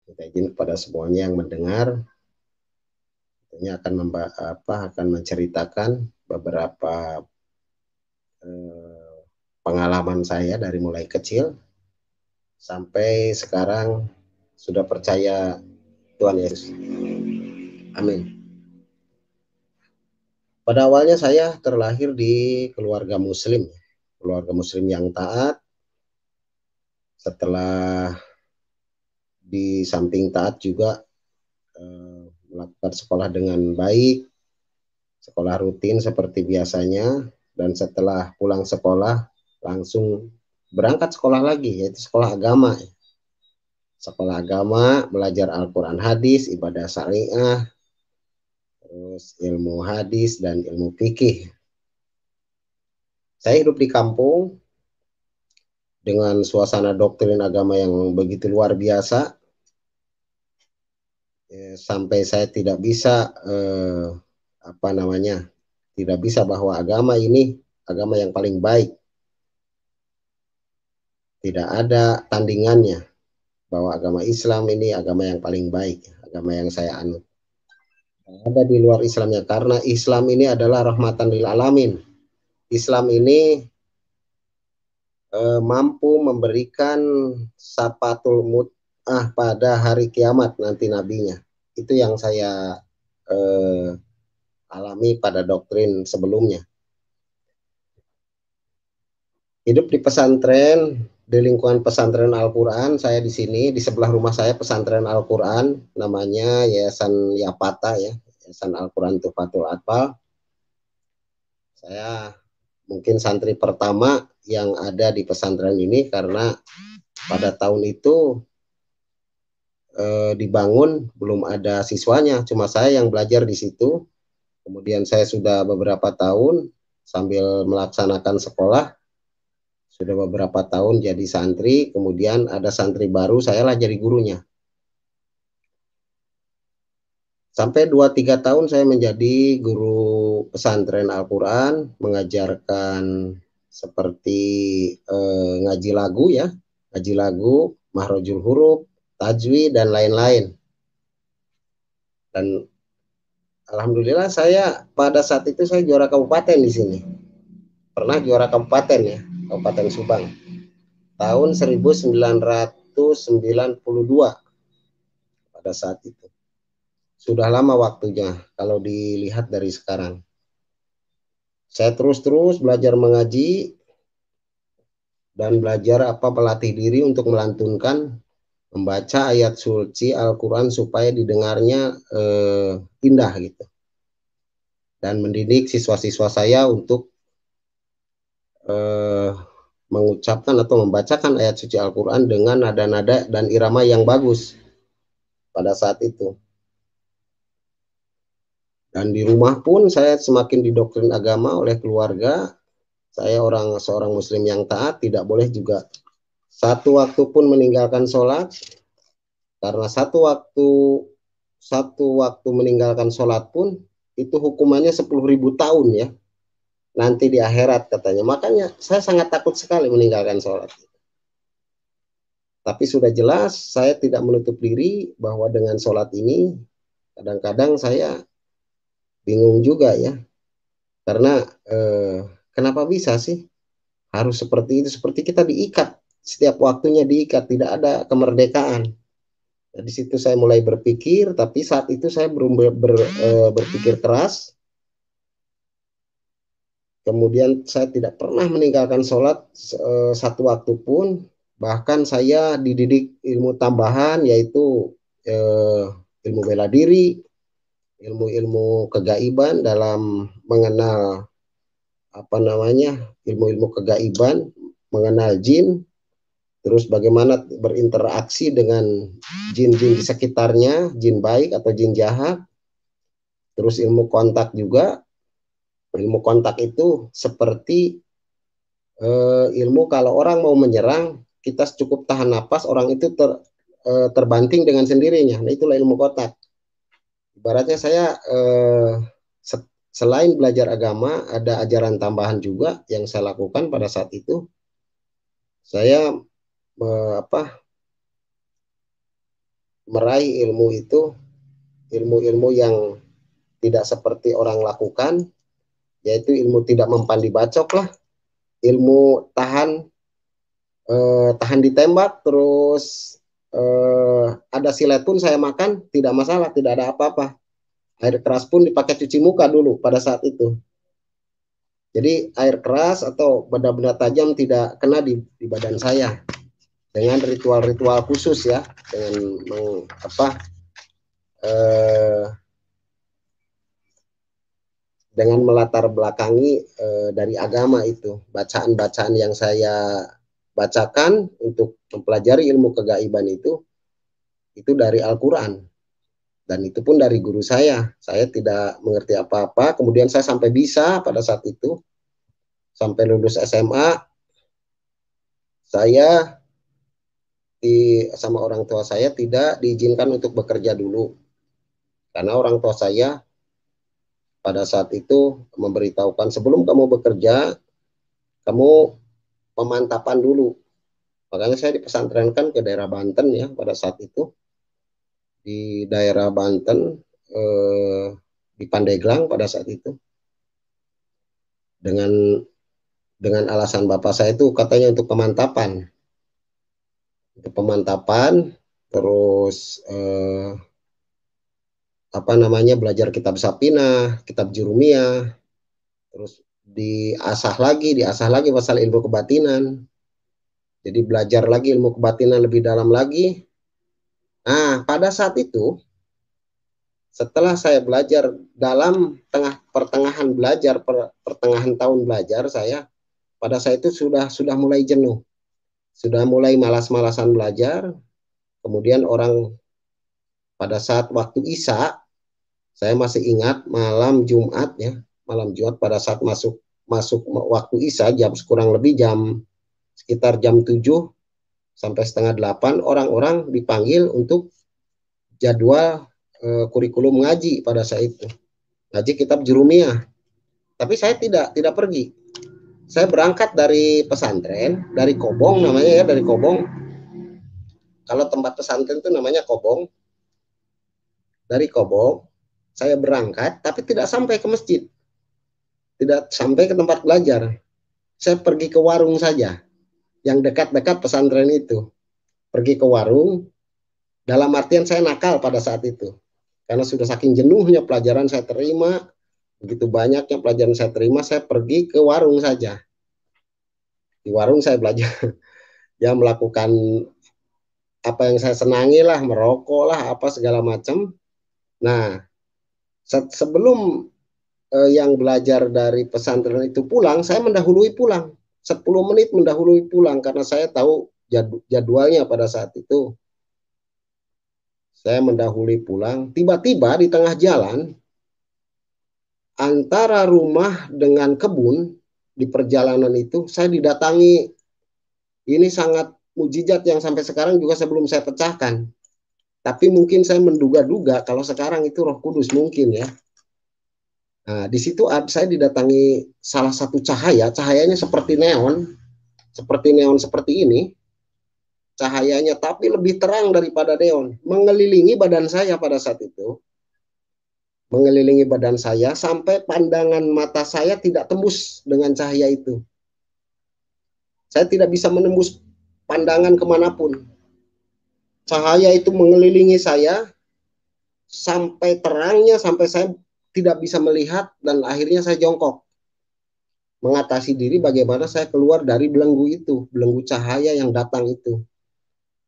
Kita izin kepada semuanya yang mendengar, tentunya akan menceritakan beberapa pengalaman saya dari mulai kecil sampai sekarang sudah percaya Tuhan Yesus. Amin. Pada awalnya saya terlahir di keluarga muslim yang taat. Setelah di samping taat juga melakukan sekolah dengan baik, sekolah rutin seperti biasanya, dan setelah pulang sekolah langsung berangkat sekolah lagi, yaitu sekolah agama. Sekolah agama, belajar Al-Quran hadis, ibadah syariah, terus ilmu hadis dan ilmu fikih. Saya hidup di kampung dengan suasana doktrin agama yang begitu luar biasa, sampai saya tidak bisa tidak bisa bahwa agama ini agama yang paling baik, tidak ada tandingannya, bahwa agama Islam ini agama yang paling baik, agama yang saya anut. Ada di luar Islamnya, karena Islam ini adalah rahmatan lil alamin. Islam ini mampu memberikan sapatul mut'ah pada hari kiamat nanti nabinya. Itu yang saya alami pada doktrin sebelumnya. Hidup di pesantren, di lingkungan pesantren Al-Quran, saya di sini, di sebelah rumah saya pesantren Al-Quran, namanya Yayasan Yapata ya, Yayasan Al-Quran Tufatul Atfal. Saya mungkin santri pertama yang ada di pesantren ini, karena pada tahun itu dibangun belum ada siswanya, cuma saya yang belajar di situ. Kemudian saya sudah beberapa tahun sambil melaksanakan sekolah, sudah beberapa tahun jadi santri, kemudian ada santri baru, saya lah jadi gurunya. Sampai 2-3 tahun saya menjadi guru pesantren Al-Quran, mengajarkan seperti ngaji lagu ya, ngaji lagu, mahrojul huruf, tajwid, dan lain-lain. Dan alhamdulillah saya pada saat itu saya juara kabupaten di sini. Pernah juara kabupaten ya, Kabupaten Subang. Tahun 1992 pada saat itu. Sudah lama waktunya kalau dilihat dari sekarang. Saya terus-terus belajar mengaji dan belajar melatih diri untuk melantunkan, membaca ayat suci Al-Quran supaya didengarnya indah gitu. Dan mendidik siswa-siswa saya untuk mengucapkan atau membacakan ayat suci Al-Quran dengan nada-nada dan irama yang bagus pada saat itu. Dan di rumah pun saya semakin didoktrin agama oleh keluarga. Saya seorang muslim yang taat, tidak boleh juga satu waktu pun meninggalkan sholat, karena satu waktu meninggalkan sholat pun itu hukumannya 10.000 tahun ya, nanti di akhirat katanya. Makanya saya sangat takut sekali meninggalkan sholat. Tapi sudah jelas saya tidak menutup diri bahwa dengan sholat ini kadang-kadang saya bingung juga ya, karena kenapa bisa sih harus seperti itu, seperti kita diikat, setiap waktunya diikat, tidak ada kemerdekaan. Nah, di situ saya mulai berpikir, tapi saat itu saya belum berpikir keras. Kemudian saya tidak pernah meninggalkan sholat satu waktu pun. Bahkan saya dididik ilmu tambahan, yaitu ilmu bela diri, ilmu-ilmu kegaiban dalam mengenal ilmu-ilmu kegaiban, mengenal jin, terus bagaimana berinteraksi dengan jin-jin di sekitarnya, jin baik atau jin jahat. Terus ilmu kontak juga. Ilmu kontak itu seperti ilmu kalau orang mau menyerang, kita cukup tahan napas, orang itu terbanting dengan sendirinya. Nah, itulah ilmu kontak. Ibaratnya saya selain belajar agama, ada ajaran tambahan juga yang saya lakukan pada saat itu. Saya meraih ilmu itu, ilmu-ilmu yang tidak seperti orang lakukan, yaitu ilmu tidak mempan dibacok lah, ilmu tahan ditembak, terus ada siletun saya makan, tidak masalah, tidak ada apa-apa. Air keras pun dipakai cuci muka dulu pada saat itu. Jadi air keras atau benda-benda tajam tidak kena di badan saya dengan ritual-ritual khusus ya, dengan eh, dengan melatar belakangi dari agama itu, bacaan-bacaan yang saya bacakan untuk mempelajari ilmu kegaiban itu dari Al-Quran, dan itu pun dari guru saya. Saya tidak mengerti apa-apa, kemudian saya sampai bisa pada saat itu, sampai lulus SMA, saya sama orang tua saya tidak diizinkan untuk bekerja dulu, karena orang tua saya pada saat itu memberitahukan, sebelum kamu bekerja, kamu pemantapan dulu. Makanya saya dipesantrenkan ke daerah Banten ya pada saat itu, di daerah Banten, di Pandeglang pada saat itu, dengan alasan bapak saya itu katanya untuk pemantapan, terus belajar kitab Sapinah, kitab Jurumiyah, terus diasah lagi pasal ilmu kebatinan. Jadi belajar lagi ilmu kebatinan lebih dalam lagi. Nah, pada saat itu, setelah saya belajar dalam pertengahan belajar, pertengahan tahun belajar saya, pada saat itu sudah mulai jenuh, sudah mulai malas-malasan belajar. Kemudian pada saat waktu Isya, saya masih ingat malam Jumat ya, malam Jumat pada saat masuk waktu Isya, kurang lebih sekitar jam 7 sampai setengah 8, orang-orang dipanggil untuk jadwal kurikulum ngaji pada saat itu. Ngaji kitab Jurumiyah. Tapi saya tidak pergi. Saya berangkat dari pesantren, dari Kobong namanya ya, dari Kobong. Kalau tempat pesantren itu namanya Kobong. Dari Kobong, saya berangkat, tapi tidak sampai ke masjid. Tidak sampai ke tempat belajar. Saya pergi ke warung saja, yang dekat-dekat pesantren itu. Pergi ke warung, dalam artian saya nakal pada saat itu. Karena sudah saking jenuhnya pelajaran saya terima, begitu banyaknya pelajaran saya terima, saya pergi ke warung saja. Di warung saya belajar, ya melakukan apa yang saya senangi lah, merokok lah, apa segala macam. Nah, sebelum yang belajar dari pesantren itu pulang, saya mendahului pulang. 10 menit mendahului pulang, karena saya tahu jadwalnya pada saat itu. Saya mendahului pulang, tiba-tiba di tengah jalan, antara rumah dengan kebun, di perjalanan itu, saya didatangi. Ini sangat mujizat yang sampai sekarang juga sebelum saya pecahkan. Tapi mungkin saya menduga-duga kalau sekarang itu Roh Kudus mungkin ya. Nah, di situ saya didatangi salah satu cahayanya seperti neon seperti ini, cahayanya tapi lebih terang daripada neon, mengelilingi badan saya pada saat itu, mengelilingi badan saya sampai pandangan mata saya tidak tembus dengan cahaya itu. Saya tidak bisa menembus pandangan kemanapun. Cahaya itu mengelilingi saya sampai terangnya, sampai saya tidak bisa melihat, dan akhirnya saya jongkok mengatasi diri bagaimana saya keluar dari belenggu itu, belenggu cahaya yang datang itu.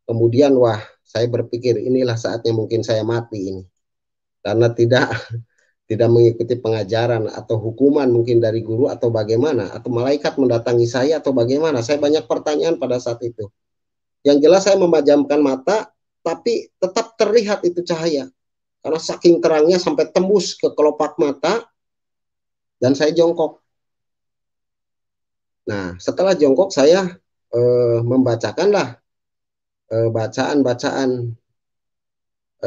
Kemudian wah, saya berpikir inilah saatnya mungkin saya mati ini, karena tidak mengikuti pengajaran atau hukuman mungkin dari guru atau bagaimana, atau malaikat mendatangi saya atau bagaimana. Saya banyak pertanyaan pada saat itu. Yang jelas saya memejamkan mata, tapi tetap terlihat itu cahaya, karena saking terangnya sampai tembus ke kelopak mata, dan saya jongkok. Nah, setelah jongkok saya membacakanlah bacaan-bacaan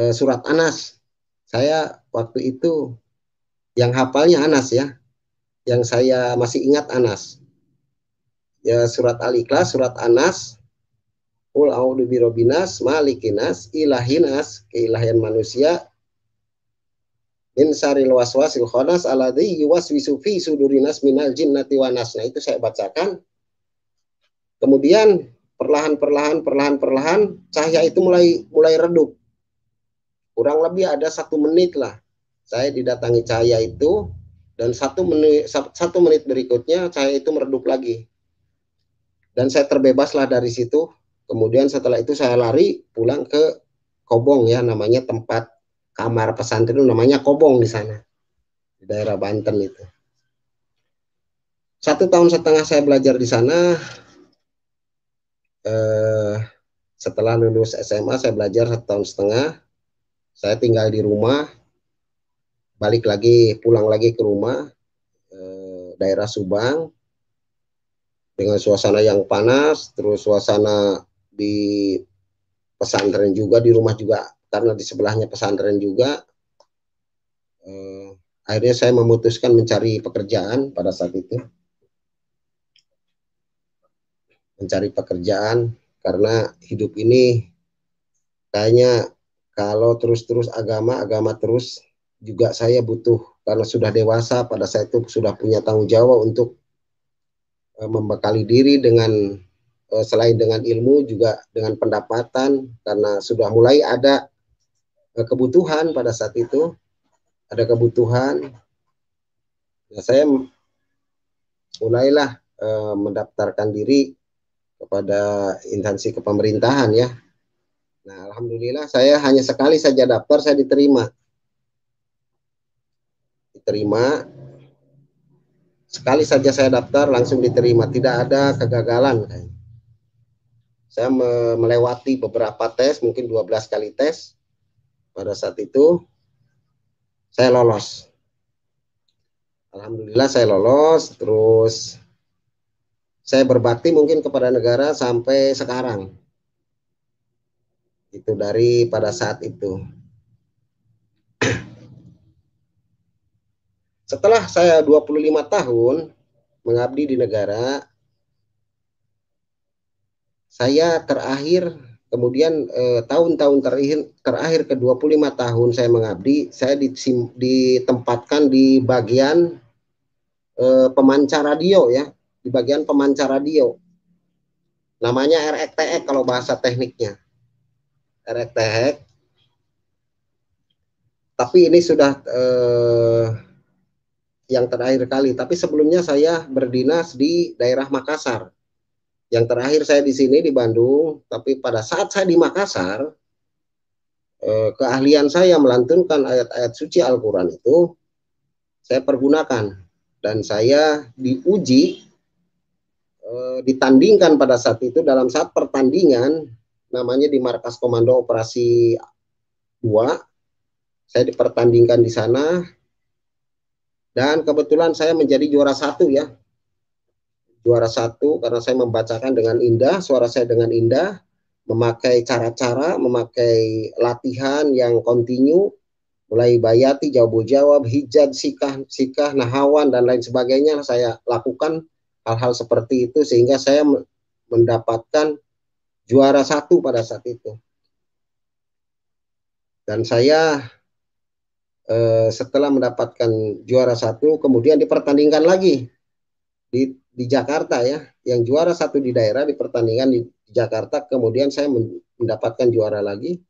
surat Anas. Saya waktu itu yang hafalnya Anas ya, yang saya masih ingat Anas. Ya, surat Al-Ikhlas, surat Anas, Qul a'udzu birabbinas, malikinas, ilahinas, keilahian manusia, min syarril waswasil khannas alladzi yuwaswisu fi sudurinas minal jinnati wan nas. Nah, itu saya bacakan. Kemudian perlahan cahaya itu mulai redup. Kurang lebih ada 1 menit lah. Saya didatangi cahaya itu, dan 1 menit berikutnya cahaya itu meredup lagi. Dan saya terbebaslah dari situ. Kemudian setelah itu saya lari pulang ke Kobong ya, namanya tempat kamar pesantren, namanya Kobong di sana, di daerah Banten itu. 1,5 tahun saya belajar di sana. Setelah lulus SMA saya belajar 1,5 tahun. Saya tinggal di rumah, pulang lagi ke rumah, daerah Subang, dengan suasana yang panas, terus suasana di pesantren juga, di rumah juga, karena di sebelahnya pesantren juga. Akhirnya saya memutuskan mencari pekerjaan pada saat itu. Mencari pekerjaan, karena hidup ini kayaknya kalau terus-terus agama terus, juga saya butuh, karena sudah dewasa pada saat itu, sudah punya tanggung jawab untuk membekali diri dengan selain dengan ilmu juga dengan pendapatan, karena sudah mulai ada kebutuhan pada saat itu, ada kebutuhan. Nah, saya mulailah mendaftarkan diri kepada instansi kepemerintahan ya. Nah, alhamdulillah saya hanya sekali saja daftar, saya diterima. Sekali saja saya daftar langsung diterima, tidak ada kegagalan. Saya melewati beberapa tes, mungkin 12 kali tes. Pada saat itu saya lolos. Alhamdulillah saya lolos, terus saya berbakti mungkin kepada negara sampai sekarang. Itu dari pada saat itu. Setelah saya 25 tahun mengabdi di negara, saya terakhir, kemudian tahun-tahun terakhir ke 25 tahun saya mengabdi, saya ditempatkan di bagian pemancar radio ya, di bagian pemancar radio. Namanya RETX kalau bahasa tekniknya. RETX. Tapi ini sudah yang terakhir kali. Tapi sebelumnya saya berdinas di daerah Makassar. Yang terakhir saya di sini di Bandung. Tapi pada saat saya di Makassar, keahlian saya melantunkan ayat-ayat suci Al-Quran itu saya pergunakan. Dan saya diuji, ditandingkan pada saat itu, dalam saat pertandingan, namanya di Markas Komando Operasi 2, saya dipertandingkan di sana, dan kebetulan saya menjadi juara 1 ya. Juara 1 karena saya membacakan dengan indah, suara saya dengan indah, memakai cara-cara, memakai latihan yang kontinu, mulai bayati, jawab, hijab, sikah, nahawan, dan lain sebagainya. Saya lakukan hal-hal seperti itu sehingga saya mendapatkan juara 1 pada saat itu. Dan saya setelah mendapatkan juara 1, kemudian dipertandingkan lagi di Jakarta ya. Yang juara 1 di daerah dipertandingkan di Jakarta, kemudian saya mendapatkan juara lagi,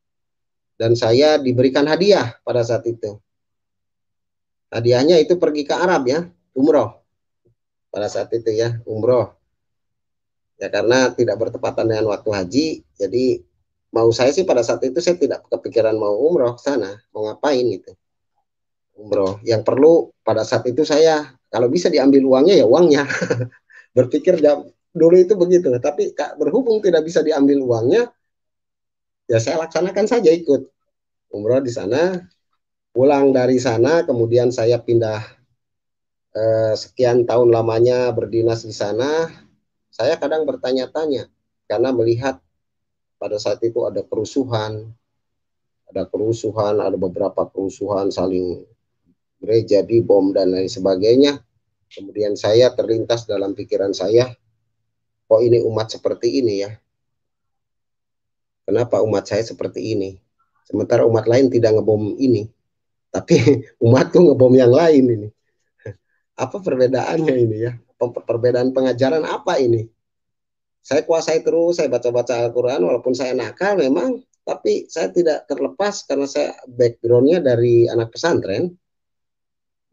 dan saya diberikan hadiah pada saat itu. Hadiahnya itu pergi ke Arab ya, umroh pada saat itu ya, umroh ya, karena tidak bertepatan dengan waktu haji. Jadi mau saya sih pada saat itu saya tidak kepikiran mau umroh ke sana, mau ngapain gitu, umroh. Yang perlu pada saat itu saya, kalau bisa diambil uangnya ya uangnya. Berpikir dulu itu begitu, tapi berhubung tidak bisa diambil uangnya, ya saya laksanakan saja ikut umroh di sana. Pulang dari sana, kemudian saya pindah, sekian tahun lamanya berdinas di sana. Saya kadang bertanya-tanya karena melihat pada saat itu ada kerusuhan, ada beberapa kerusuhan, saling gereja dibom dan lain sebagainya. Kemudian saya terlintas dalam pikiran saya, kok ini umat seperti ini ya. Kenapa umat saya seperti ini? Sementara umat lain tidak ngebom ini, tapi umatku ngebom yang lain ini. Apa perbedaannya ini ya? Perbedaan pengajaran apa ini? Saya kuasai terus, saya baca-baca Al-Quran, walaupun saya nakal memang, tapi saya tidak terlepas karena saya backgroundnya dari anak pesantren,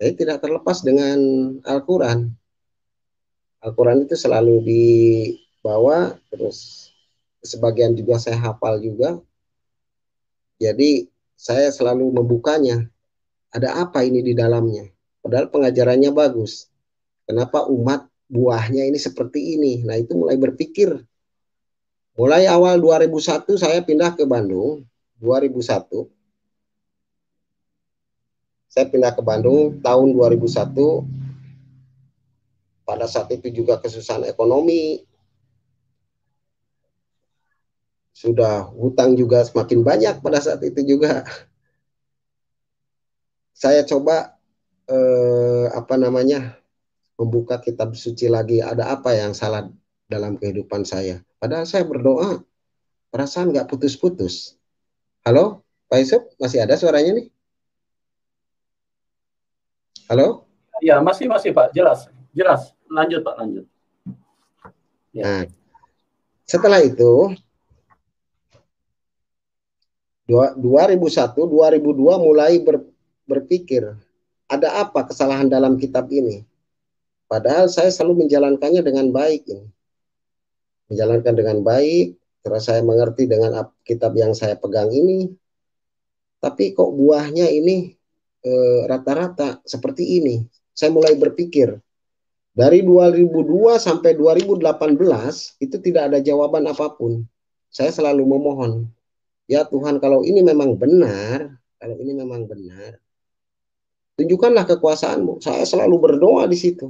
saya tidak terlepas dengan Al-Quran. Al-Quran itu selalu dibawa, terus sebagian juga saya hafal juga, jadi saya selalu membukanya, ada apa ini di dalamnya, padahal pengajarannya bagus. Kenapa umat buahnya ini seperti ini? Nah itu mulai berpikir. Mulai awal 2001 saya pindah ke Bandung. 2001 saya pindah ke Bandung tahun 2001. Pada saat itu juga kesusahan ekonomi. Sudah hutang juga semakin banyak pada saat itu juga. Saya coba apa namanya membuka kitab suci lagi. Ada apa yang salah dalam kehidupan saya? Padahal saya berdoa, perasaan nggak putus-putus. Halo, Pak Yusuf, masih ada suaranya nih? Halo? Ya, masih Pak, jelas. Jelas. Lanjut Pak, lanjut. Ya. Nah, setelah itu 2001, 2002 mulai berpikir, ada apa kesalahan dalam kitab ini? Padahal saya selalu menjalankannya dengan baik ini. Menjalankan dengan baik, terus saya mengerti dengan kitab yang saya pegang ini. Tapi kok buahnya ini rata-rata seperti ini. Saya mulai berpikir, dari 2002 sampai 2018 itu tidak ada jawaban apapun. Saya selalu memohon, ya Tuhan, kalau ini memang benar, tunjukkanlah kekuasaan-Mu. Saya selalu berdoa di situ.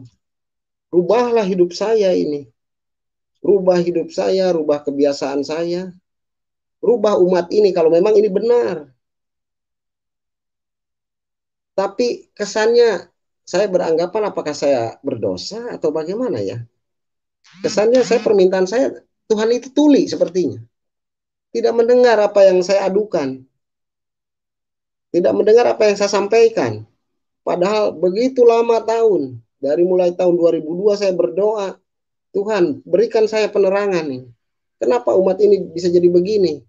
Rubahlah hidup saya ini. Rubah hidup saya, rubah kebiasaan saya. Rubah umat ini kalau memang ini benar. Tapi kesannya saya beranggapan apakah saya berdosa atau bagaimana ya? Kesannya permintaan saya, Tuhan itu tuli sepertinya. Tidak mendengar apa yang saya adukan. Tidak mendengar apa yang saya sampaikan. Padahal begitu lama tahun. Dari mulai tahun 2002 saya berdoa, Tuhan berikan saya penerangan nih. Kenapa umat ini bisa jadi begini?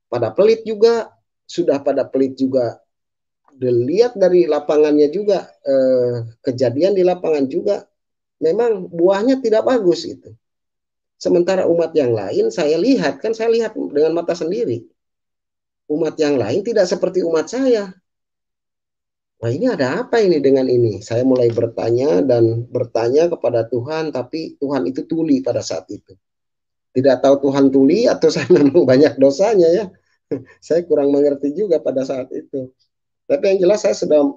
Pada pelit juga, sudah pada pelit juga. Dilihat dari lapangannya juga, kejadian di lapangan juga, memang buahnya tidak bagus itu. Sementara umat yang lain saya lihat dengan mata sendiri. Umat yang lain tidak seperti umat saya. Wah, ini ada apa ini dengan ini? Saya mulai bertanya dan bertanya kepada Tuhan, tapi Tuhan itu tuli pada saat itu. Tidak tahu Tuhan tuli atau saya memang banyak dosanya ya. Saya kurang mengerti juga pada saat itu. Tapi yang jelas saya sudah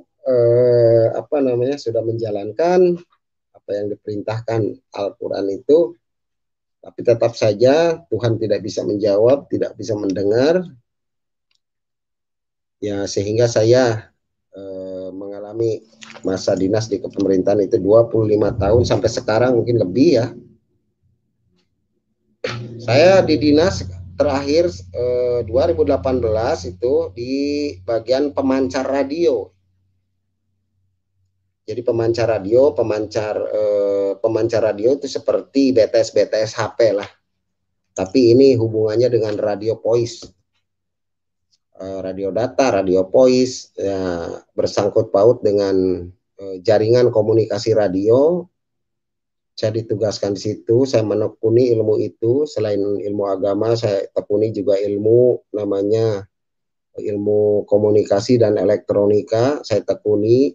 sudah menjalankan apa yang diperintahkan Al-Quran itu. Tapi tetap saja Tuhan tidak bisa menjawab, tidak bisa mendengar. Ya, sehingga saya mengalami masa dinas di kepemerintahan itu 25 tahun sampai sekarang mungkin lebih ya. Saya di dinas terakhir 2018 itu di bagian pemancar radio. Jadi pemancar radio itu seperti BTS HP lah. Tapi ini hubungannya dengan radio voice. Radio data, radio voice, ya, bersangkut paut dengan jaringan komunikasi radio. Saya ditugaskan di situ, saya menekuni ilmu itu. Selain ilmu agama, saya tekuni juga ilmu namanya ilmu komunikasi dan elektronika. Saya tekuni,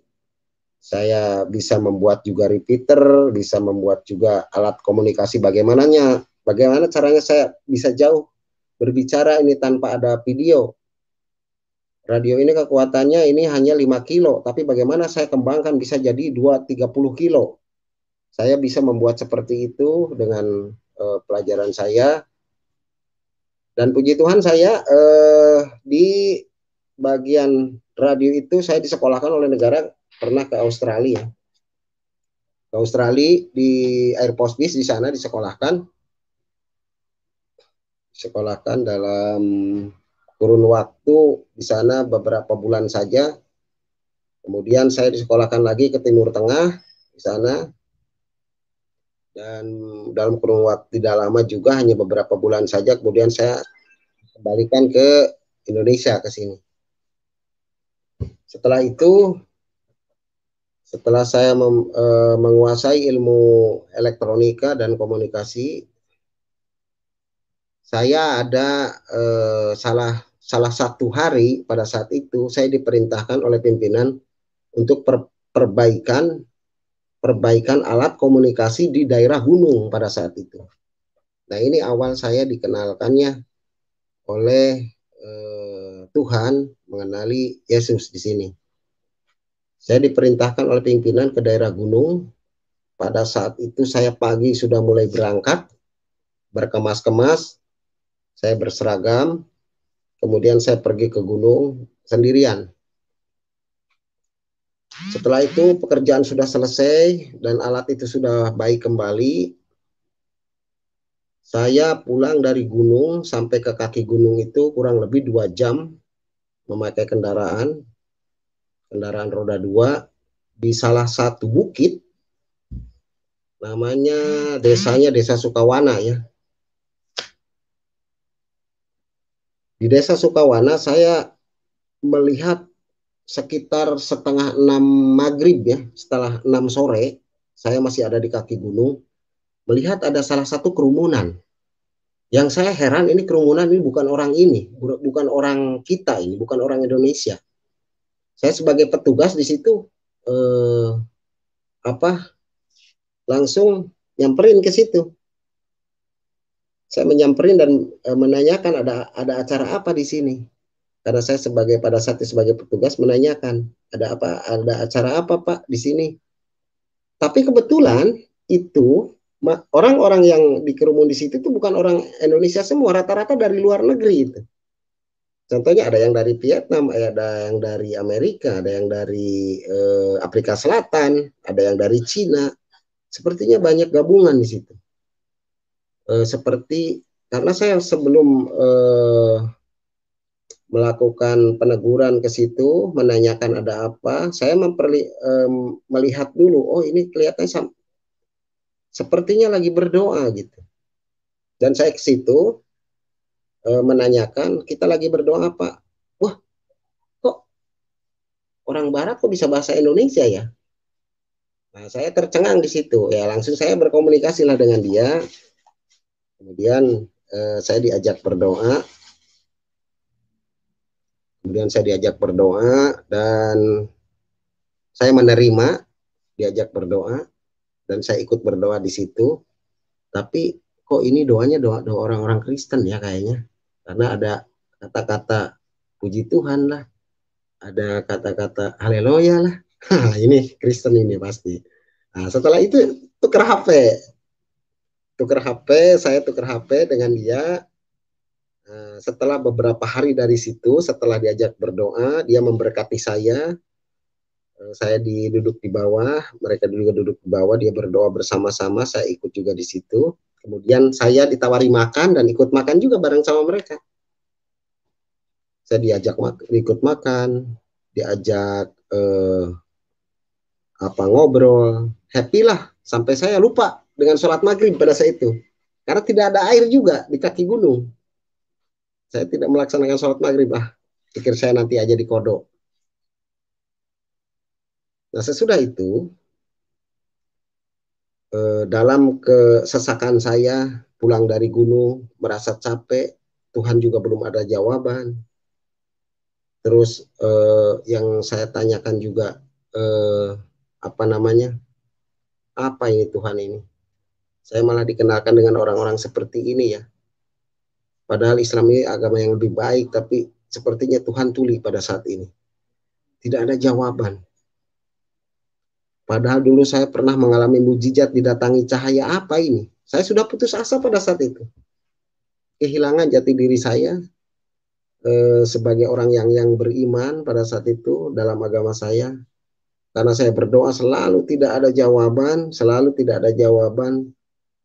saya bisa membuat juga repeater, bisa membuat juga alat komunikasi. Bagaimana caranya saya bisa jauh berbicara ini tanpa ada video. Radio ini kekuatannya ini hanya 5 kilo, tapi bagaimana saya kembangkan bisa jadi 2-30 kilo. Saya bisa membuat seperti itu dengan pelajaran saya. Dan puji Tuhan saya di bagian radio itu saya disekolahkan oleh negara, pernah ke Australia. Ke Australia di Air Force Base, di sana disekolahkan. sekolahkan dalam kurun waktu di sana beberapa bulan saja. Kemudian saya disekolahkan lagi ke Timur Tengah di sana, dan dalam kurun waktu tidak lama juga, hanya beberapa bulan saja. Kemudian saya kembalikan ke Indonesia, ke sini. Setelah itu, setelah saya menguasai ilmu elektronika dan komunikasi, saya ada salah satu hari pada saat itu saya diperintahkan oleh pimpinan untuk perbaikan alat komunikasi di daerah gunung pada saat itu. Nah, ini awal saya dikenalkannya oleh Tuhan, mengenali Yesus di sini. Saya diperintahkan oleh pimpinan ke daerah gunung. Pada saat itu saya pagi sudah mulai berangkat, berkemas-kemas, saya berseragam, kemudian saya pergi ke gunung sendirian. Setelah itu pekerjaan sudah selesai dan alat itu sudah baik kembali. Saya pulang dari gunung sampai ke kaki gunung itu kurang lebih 2 jam memakai kendaraan roda 2 di salah satu bukit, namanya desanya Desa Sukawana ya. Di Desa Sukawana saya melihat sekitar setengah 6 maghrib ya, setelah 6 sore, saya masih ada di kaki gunung, melihat ada salah satu kerumunan. Yang saya heran, ini kerumunan ini bukan orang ini, bukan orang kita ini, bukan orang Indonesia. Saya sebagai petugas di situ langsung nyamperin ke situ. Saya menyamperin dan menanyakan ada acara apa di sini. Karena saya pada saat itu sebagai petugas menanyakan, ada acara apa Pak di sini. Tapi kebetulan itu orang-orang yang dikerumun di situ itu bukan orang Indonesia semua, rata-rata dari luar negeri itu. Contohnya ada yang dari Vietnam, ada yang dari Amerika, ada yang dari Afrika Selatan, ada yang dari Cina. Sepertinya banyak gabungan di situ. Seperti karena saya sebelum melakukan peneguran ke situ, menanyakan ada apa, saya melihat dulu, oh ini kelihatannya sepertinya lagi berdoa gitu. Dan saya ke situ menanyakan, kita lagi berdoa Pak. Wah, kok orang Barat kok bisa bahasa Indonesia ya? Nah, saya tercengang di situ. Ya, langsung saya berkomunikasi lah dengan dia. Kemudian saya diajak berdoa. Dan saya menerima diajak berdoa dan saya ikut berdoa di situ. Tapi kok ini doanya doa orang-orang Kristen ya kayaknya. Karena ada kata-kata puji Tuhan lah. Ada kata-kata haleluya lah. Ini Kristen ini pasti. Nah, setelah itu tukar HP. Saya tukar HP dengan dia. Setelah beberapa hari dari situ, setelah diajak berdoa, dia memberkati saya. Saya duduk di bawah, mereka juga duduk di bawah, dia berdoa bersama-sama, saya ikut juga di situ. Kemudian saya ditawari makan dan ikut makan juga bareng sama mereka. Saya diajak ikut makan, diajak ngobrol, happy lah, sampai saya lupa dengan sholat maghrib pada saat itu. Karena tidak ada air juga di kaki gunung. Saya tidak melaksanakan sholat maghrib, pikir saya nanti aja di kodok. Nah, sesudah itu, dalam kesesakan saya pulang dari gunung, merasa capek, Tuhan juga belum ada jawaban. Terus yang saya tanyakan juga, apa ini Tuhan ini? Saya malah dikenalkan dengan orang-orang seperti ini ya. Padahal Islam ini agama yang lebih baik, tapi sepertinya Tuhan tuli pada saat ini. Tidak ada jawaban. Padahal dulu saya pernah mengalami mujizat, didatangi cahaya, apa ini? Saya sudah putus asa pada saat itu. Kehilangan jati diri saya sebagai orang yang beriman pada saat itu dalam agama saya. Karena saya berdoa selalu tidak ada jawaban,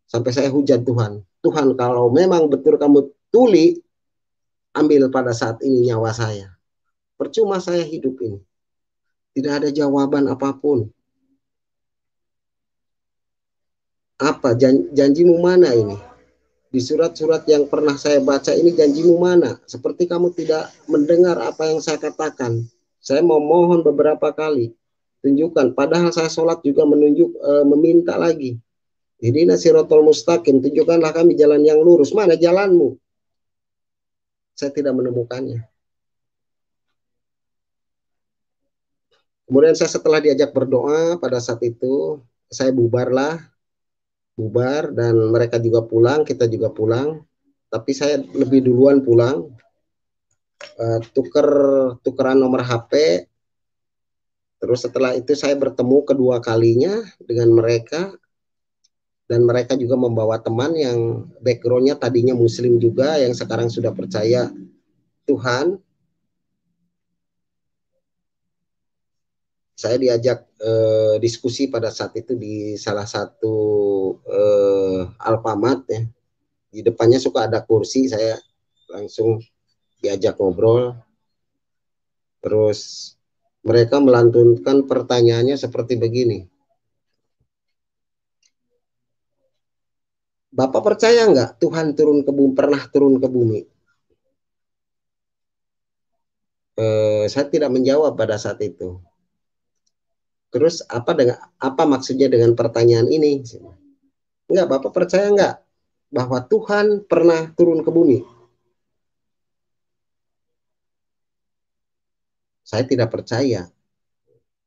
sampai saya hujat Tuhan. Tuhan, kalau memang betul kamu tuli, ambil pada saat ini nyawa saya. Percuma saya hidup ini. Tidak ada jawaban apapun. Apa janjimu mana ini? Di surat-surat yang pernah saya baca ini janjimu mana? Seperti kamu tidak mendengar apa yang saya katakan. Saya memohon beberapa kali. Tunjukkan. Padahal saya sholat juga meminta lagi. Ihdina siratal mustaqim. Tunjukkanlah kami jalan yang lurus. Mana jalanmu? Saya tidak menemukannya. Kemudian saya setelah diajak berdoa pada saat itu, saya bubar dan mereka juga pulang, kita juga pulang. Tapi saya lebih duluan pulang, tukeran nomor HP. Terus setelah itu saya bertemu kedua kalinya dengan mereka, dan mereka juga membawa teman yang backgroundnya tadinya muslim juga, yang sekarang sudah percaya Tuhan. Saya diajak diskusi pada saat itu di salah satu Alfamart ya. Di depannya suka ada kursi, saya langsung diajak ngobrol. Terus mereka melantunkan pertanyaannya seperti begini. Bapak percaya nggak Tuhan pernah turun ke bumi? Saya tidak menjawab pada saat itu. Terus apa maksudnya dengan pertanyaan ini? Enggak, Bapak percaya nggak bahwa Tuhan pernah turun ke bumi? Saya tidak percaya.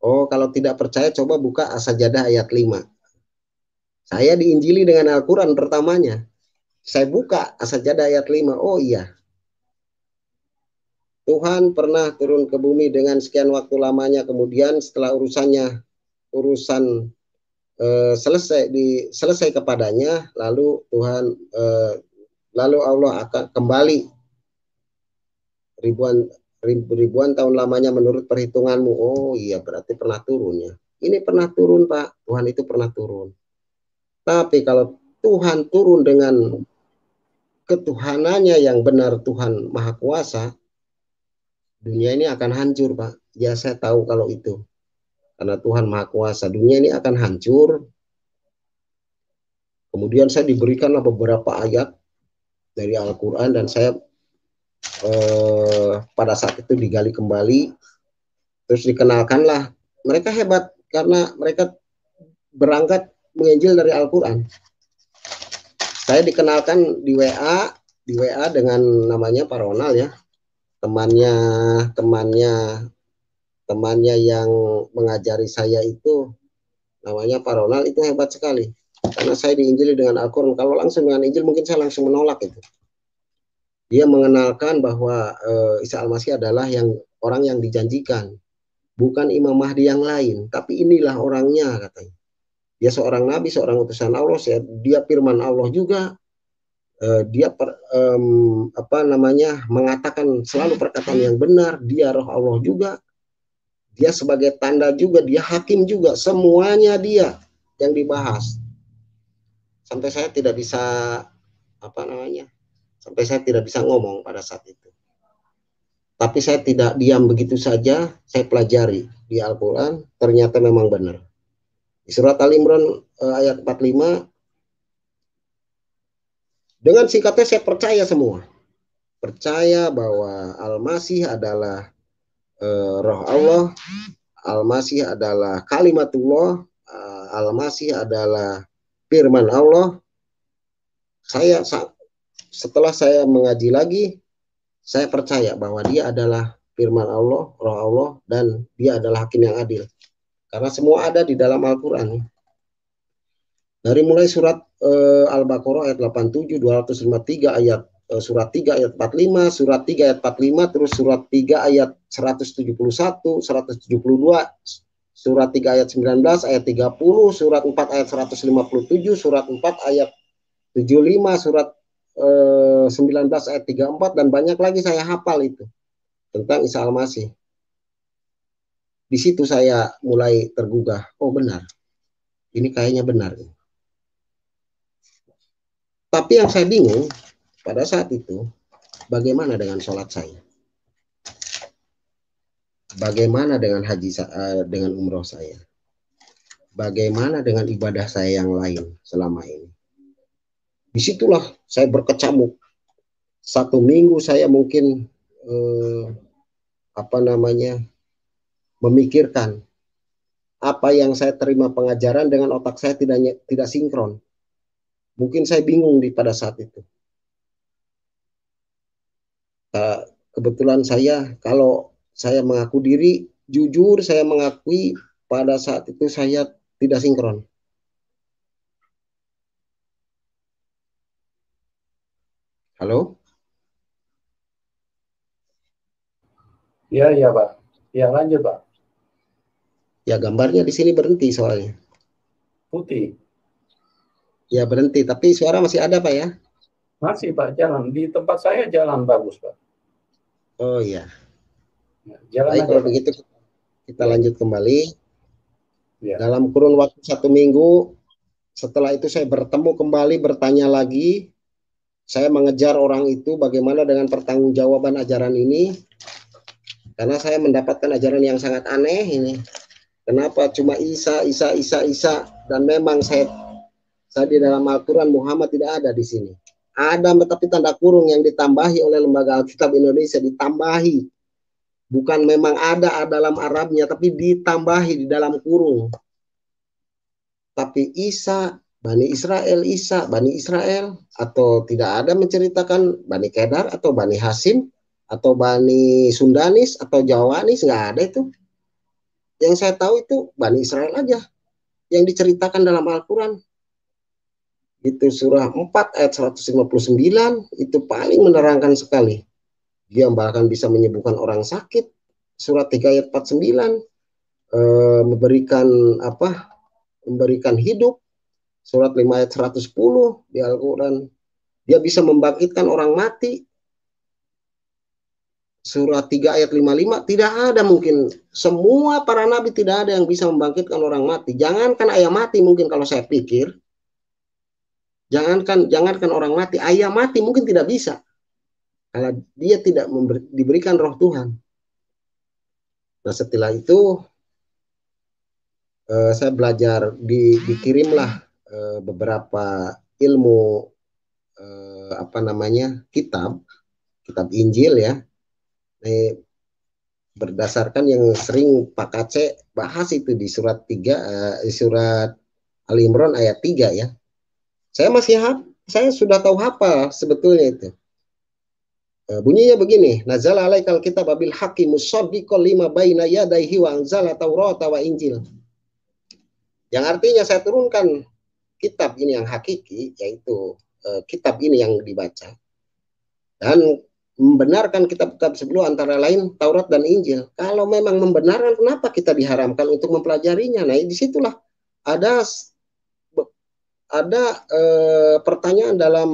Oh, kalau tidak percaya coba buka As-Sajdah ayat 5. Saya diinjili dengan Al-Quran pertamanya. Saya buka As-Sajdah ayat 5. Oh iya. Tuhan pernah turun ke bumi dengan sekian waktu lamanya. Kemudian setelah urusan selesai kepadanya, lalu Allah akan kembali ribuan tahun lamanya menurut perhitunganmu. Oh iya, berarti pernah turun ya. Ini pernah turun, Pak. Tuhan itu pernah turun. Tapi kalau Tuhan turun dengan ketuhanannya yang benar, Tuhan Maha Kuasa, dunia ini akan hancur, Pak. Ya, saya tahu kalau itu. Karena Tuhan Maha Kuasa, dunia ini akan hancur. Kemudian saya diberikanlah beberapa ayat dari Al-Quran, dan saya pada saat itu digali kembali. Terus dikenalkanlah. Mereka hebat karena mereka berangkat menginjil dari Al-Quran. Saya dikenalkan di WA dengan namanya Pak Ronald ya. Temannya yang mengajari saya itu namanya Pak Ronald, itu hebat sekali. Karena saya diinjili dengan Al-Quran. Kalau langsung dengan Injil mungkin saya langsung menolak itu. Dia mengenalkan bahwa Isa Al-Masih adalah orang yang dijanjikan. Bukan Imam Mahdi yang lain, tapi inilah orangnya katanya. Dia seorang nabi, seorang utusan Allah, dia firman Allah juga. Dia mengatakan selalu perkataan yang benar. Dia roh Allah juga. Dia sebagai tanda juga, dia hakim juga. Semuanya dia yang dibahas. Sampai saya tidak bisa sampai saya tidak bisa ngomong pada saat itu. Tapi saya tidak diam begitu saja, saya pelajari di Al-Quran, ternyata memang benar. Di surat Al-Imran ayat 45, dengan singkatnya saya percaya semua. Percaya bahwa Al-Masih adalah roh Allah, Al-Masih adalah kalimatullah, Al-Masih adalah firman Allah. Setelah saya mengaji lagi, saya percaya bahwa dia adalah firman Allah, roh Allah, dan dia adalah hakim yang adil. Karena semua ada di dalam Al-Quran. Dari mulai surat Al-Baqarah ayat 87, 253 ayat, surat 3 ayat 45, surat 3 ayat 45, terus surat 3 ayat 171, 172, surat 3 ayat 19, ayat 30, surat 4 ayat 157, surat 4 ayat 75, surat 19 ayat 34, dan banyak lagi saya hafal itu tentang Isa Al-Masih. Di situ saya mulai tergugah. Oh benar, ini kayaknya benar. Tapi yang saya bingung pada saat itu, bagaimana dengan sholat saya? Bagaimana dengan dengan umroh saya? Bagaimana dengan ibadah saya yang lain selama ini? Disitulah saya berkecamuk. 1 minggu saya mungkin apa namanya memikirkan apa yang saya terima pengajaran dengan otak saya tidak sinkron. Mungkin saya bingung pada saat itu. Kebetulan kalau saya mengaku diri, jujur saya mengakui pada saat itu saya tidak sinkron. Halo? Iya, Pak. Ya, lanjut, Pak. Ya, gambarnya di sini berhenti soalnya. Putih. Ya, berhenti, tapi suara masih ada, Pak ya? Masih, Pak, jalan. Di tempat saya jalan bagus, Pak. Oh iya. Jalan Baik, aja, kalau Pak. begitu kita Ya, lanjut kembali. ya. Dalam kurun waktu 1 minggu, setelah itu saya bertemu kembali, bertanya lagi. Saya mengejar orang itu bagaimana dengan pertanggungjawaban ajaran ini. Karena saya mendapatkan ajaran yang sangat aneh ini. Kenapa cuma Isa, Isa, Isa, Isa. Dan memang saya di dalam Al-Quran Muhammad tidak ada di sini. Ada tapi tanda kurung yang ditambahi oleh Lembaga Alkitab Indonesia, ditambahi. Bukan memang ada dalam Arabnya, tapi ditambahi di dalam kurung. Tapi Isa, Bani Israel, Isa, Bani Israel, atau tidak ada menceritakan Bani Kedar atau Bani Hasim atau Bani Sundanis atau Jawanis, nggak ada itu. Yang saya tahu itu Bani Israel aja yang diceritakan dalam Al-Quran. Itu surah 4 ayat 159 itu paling menerangkan sekali. Dia bahkan bisa menyembuhkan orang sakit. Surat 3 ayat 49 memberikan hidup. Surat 5 ayat 110 di Al-Quran. Dia bisa membangkitkan orang mati. Surat 3 ayat 55 tidak ada mungkin. Semua para nabi tidak ada yang bisa membangkitkan orang mati. Jangankan ayam mati mungkin kalau saya pikir. Jangankan orang mati, ayam mati mungkin tidak bisa. Kalau dia tidak diberikan roh Tuhan. Nah setelah itu saya belajar, dikirimlah beberapa ilmu kitab Injil ya. Berdasarkan yang sering Pak Kace bahas itu di surat 3, surat Al Imran ayat 3 ya. Saya sudah tahu hafal sebetulnya itu. Bunyinya begini, nazala alaikal kitab bil haqqi musaddiqan lima baina yadayhi wa anzala taurata wa injil. Yang artinya saya turunkan kitab ini yang hakiki, yaitu kitab ini yang dibaca, dan membenarkan kitab-kitab sebelum antara lain Taurat dan Injil. Kalau memang membenarkan, kenapa kita diharamkan untuk mempelajarinya? Nah, disitulah ada pertanyaan dalam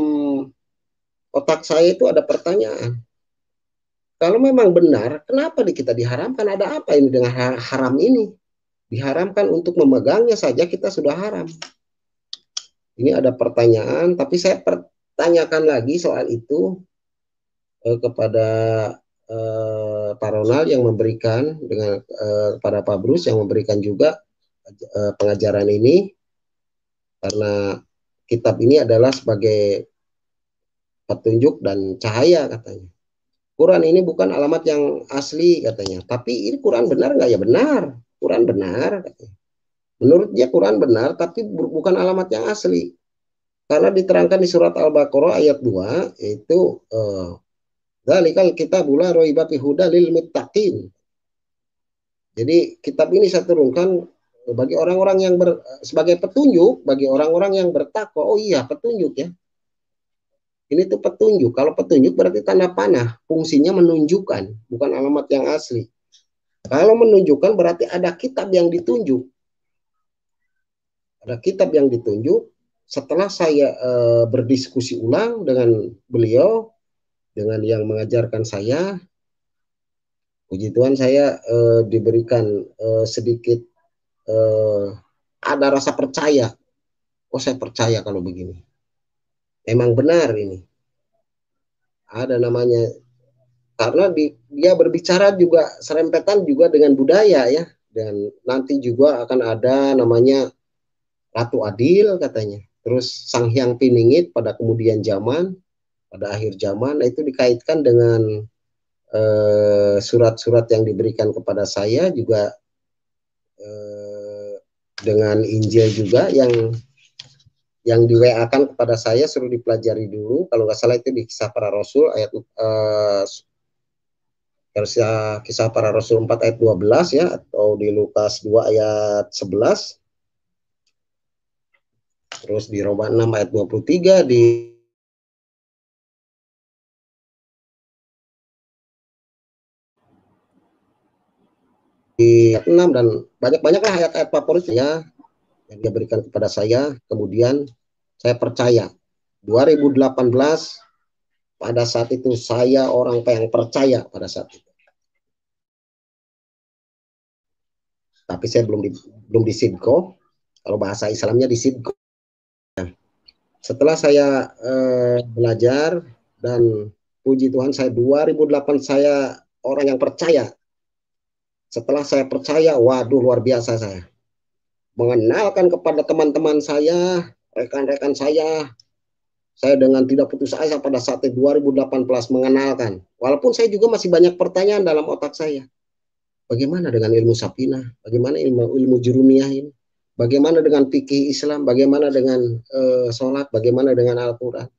otak saya, itu ada pertanyaan. Kalau memang benar, kenapa kita diharamkan? Ada apa ini dengan haram ini? Diharamkan untuk memegangnya saja kita sudah haram. Ini ada pertanyaan, tapi saya pertanyakan lagi soal itu kepada Pak Ronald yang memberikan, dengan kepada Pak Bruce yang memberikan juga pengajaran ini, karena kitab ini adalah sebagai petunjuk dan cahaya katanya. Quran ini bukan alamat yang asli katanya, tapi ini Quran benar nggak? Ya benar, Quran benar katanya. Menurut dia Quran benar, tapi bukan alamat yang asli. Karena diterangkan di surat Al-Baqarah ayat 2, yaitu dzalikal kitabul la raiba fihi hudal lil muttaqin. Jadi kitab ini saya turunkan bagi orang-orang yang sebagai petunjuk bagi orang-orang yang bertakwa. Oh iya, petunjuk ya. Ini tuh petunjuk. Kalau petunjuk berarti tanda panah, fungsinya menunjukkan, bukan alamat yang asli. Kalau menunjukkan berarti ada kitab yang ditunjuk. Ada kitab yang ditunjuk. Setelah saya berdiskusi ulang dengan beliau, dengan yang mengajarkan saya, puji Tuhan saya diberikan sedikit ada rasa percaya. Oh, saya percaya kalau begini. Memang benar ini. ada namanya, karena dia berbicara juga serempetan juga dengan budaya ya, dan nanti juga akan ada namanya Ratu Adil katanya, terus Sang Hyang Piningit pada kemudian zaman, pada akhir zaman. Nah, itu dikaitkan dengan surat-surat yang diberikan kepada saya juga, dengan Injil juga yang di WA-kan kepada saya, suruh dipelajari dulu. Kalau nggak salah itu di Kisah Para Rasul ayat Kisah Para Rasul 4 ayat 12 ya, atau di Lukas 2 ayat 11. Terus di Roma 6 ayat 23, di ayat 6, dan banyak-banyaklah ayat-ayat favorit ya yang dia berikan kepada saya. Kemudian saya percaya 2018 pada saat itu saya orang yang percaya pada saat itu. Tapi saya belum di Sidko. Kalau bahasa Islamnya di Sidko. Setelah saya belajar, dan puji Tuhan saya 2008 saya orang yang percaya. Setelah saya percaya, waduh luar biasa saya. Mengenalkan kepada teman-teman saya, rekan-rekan saya dengan tidak putus asa pada saat itu 2018 mengenalkan. Walaupun saya juga masih banyak pertanyaan dalam otak saya. Bagaimana dengan ilmu Safinah? Bagaimana ilmu Jurumiyah ini? Bagaimana dengan fikih Islam? Bagaimana dengan sholat? Bagaimana dengan Al-Quran?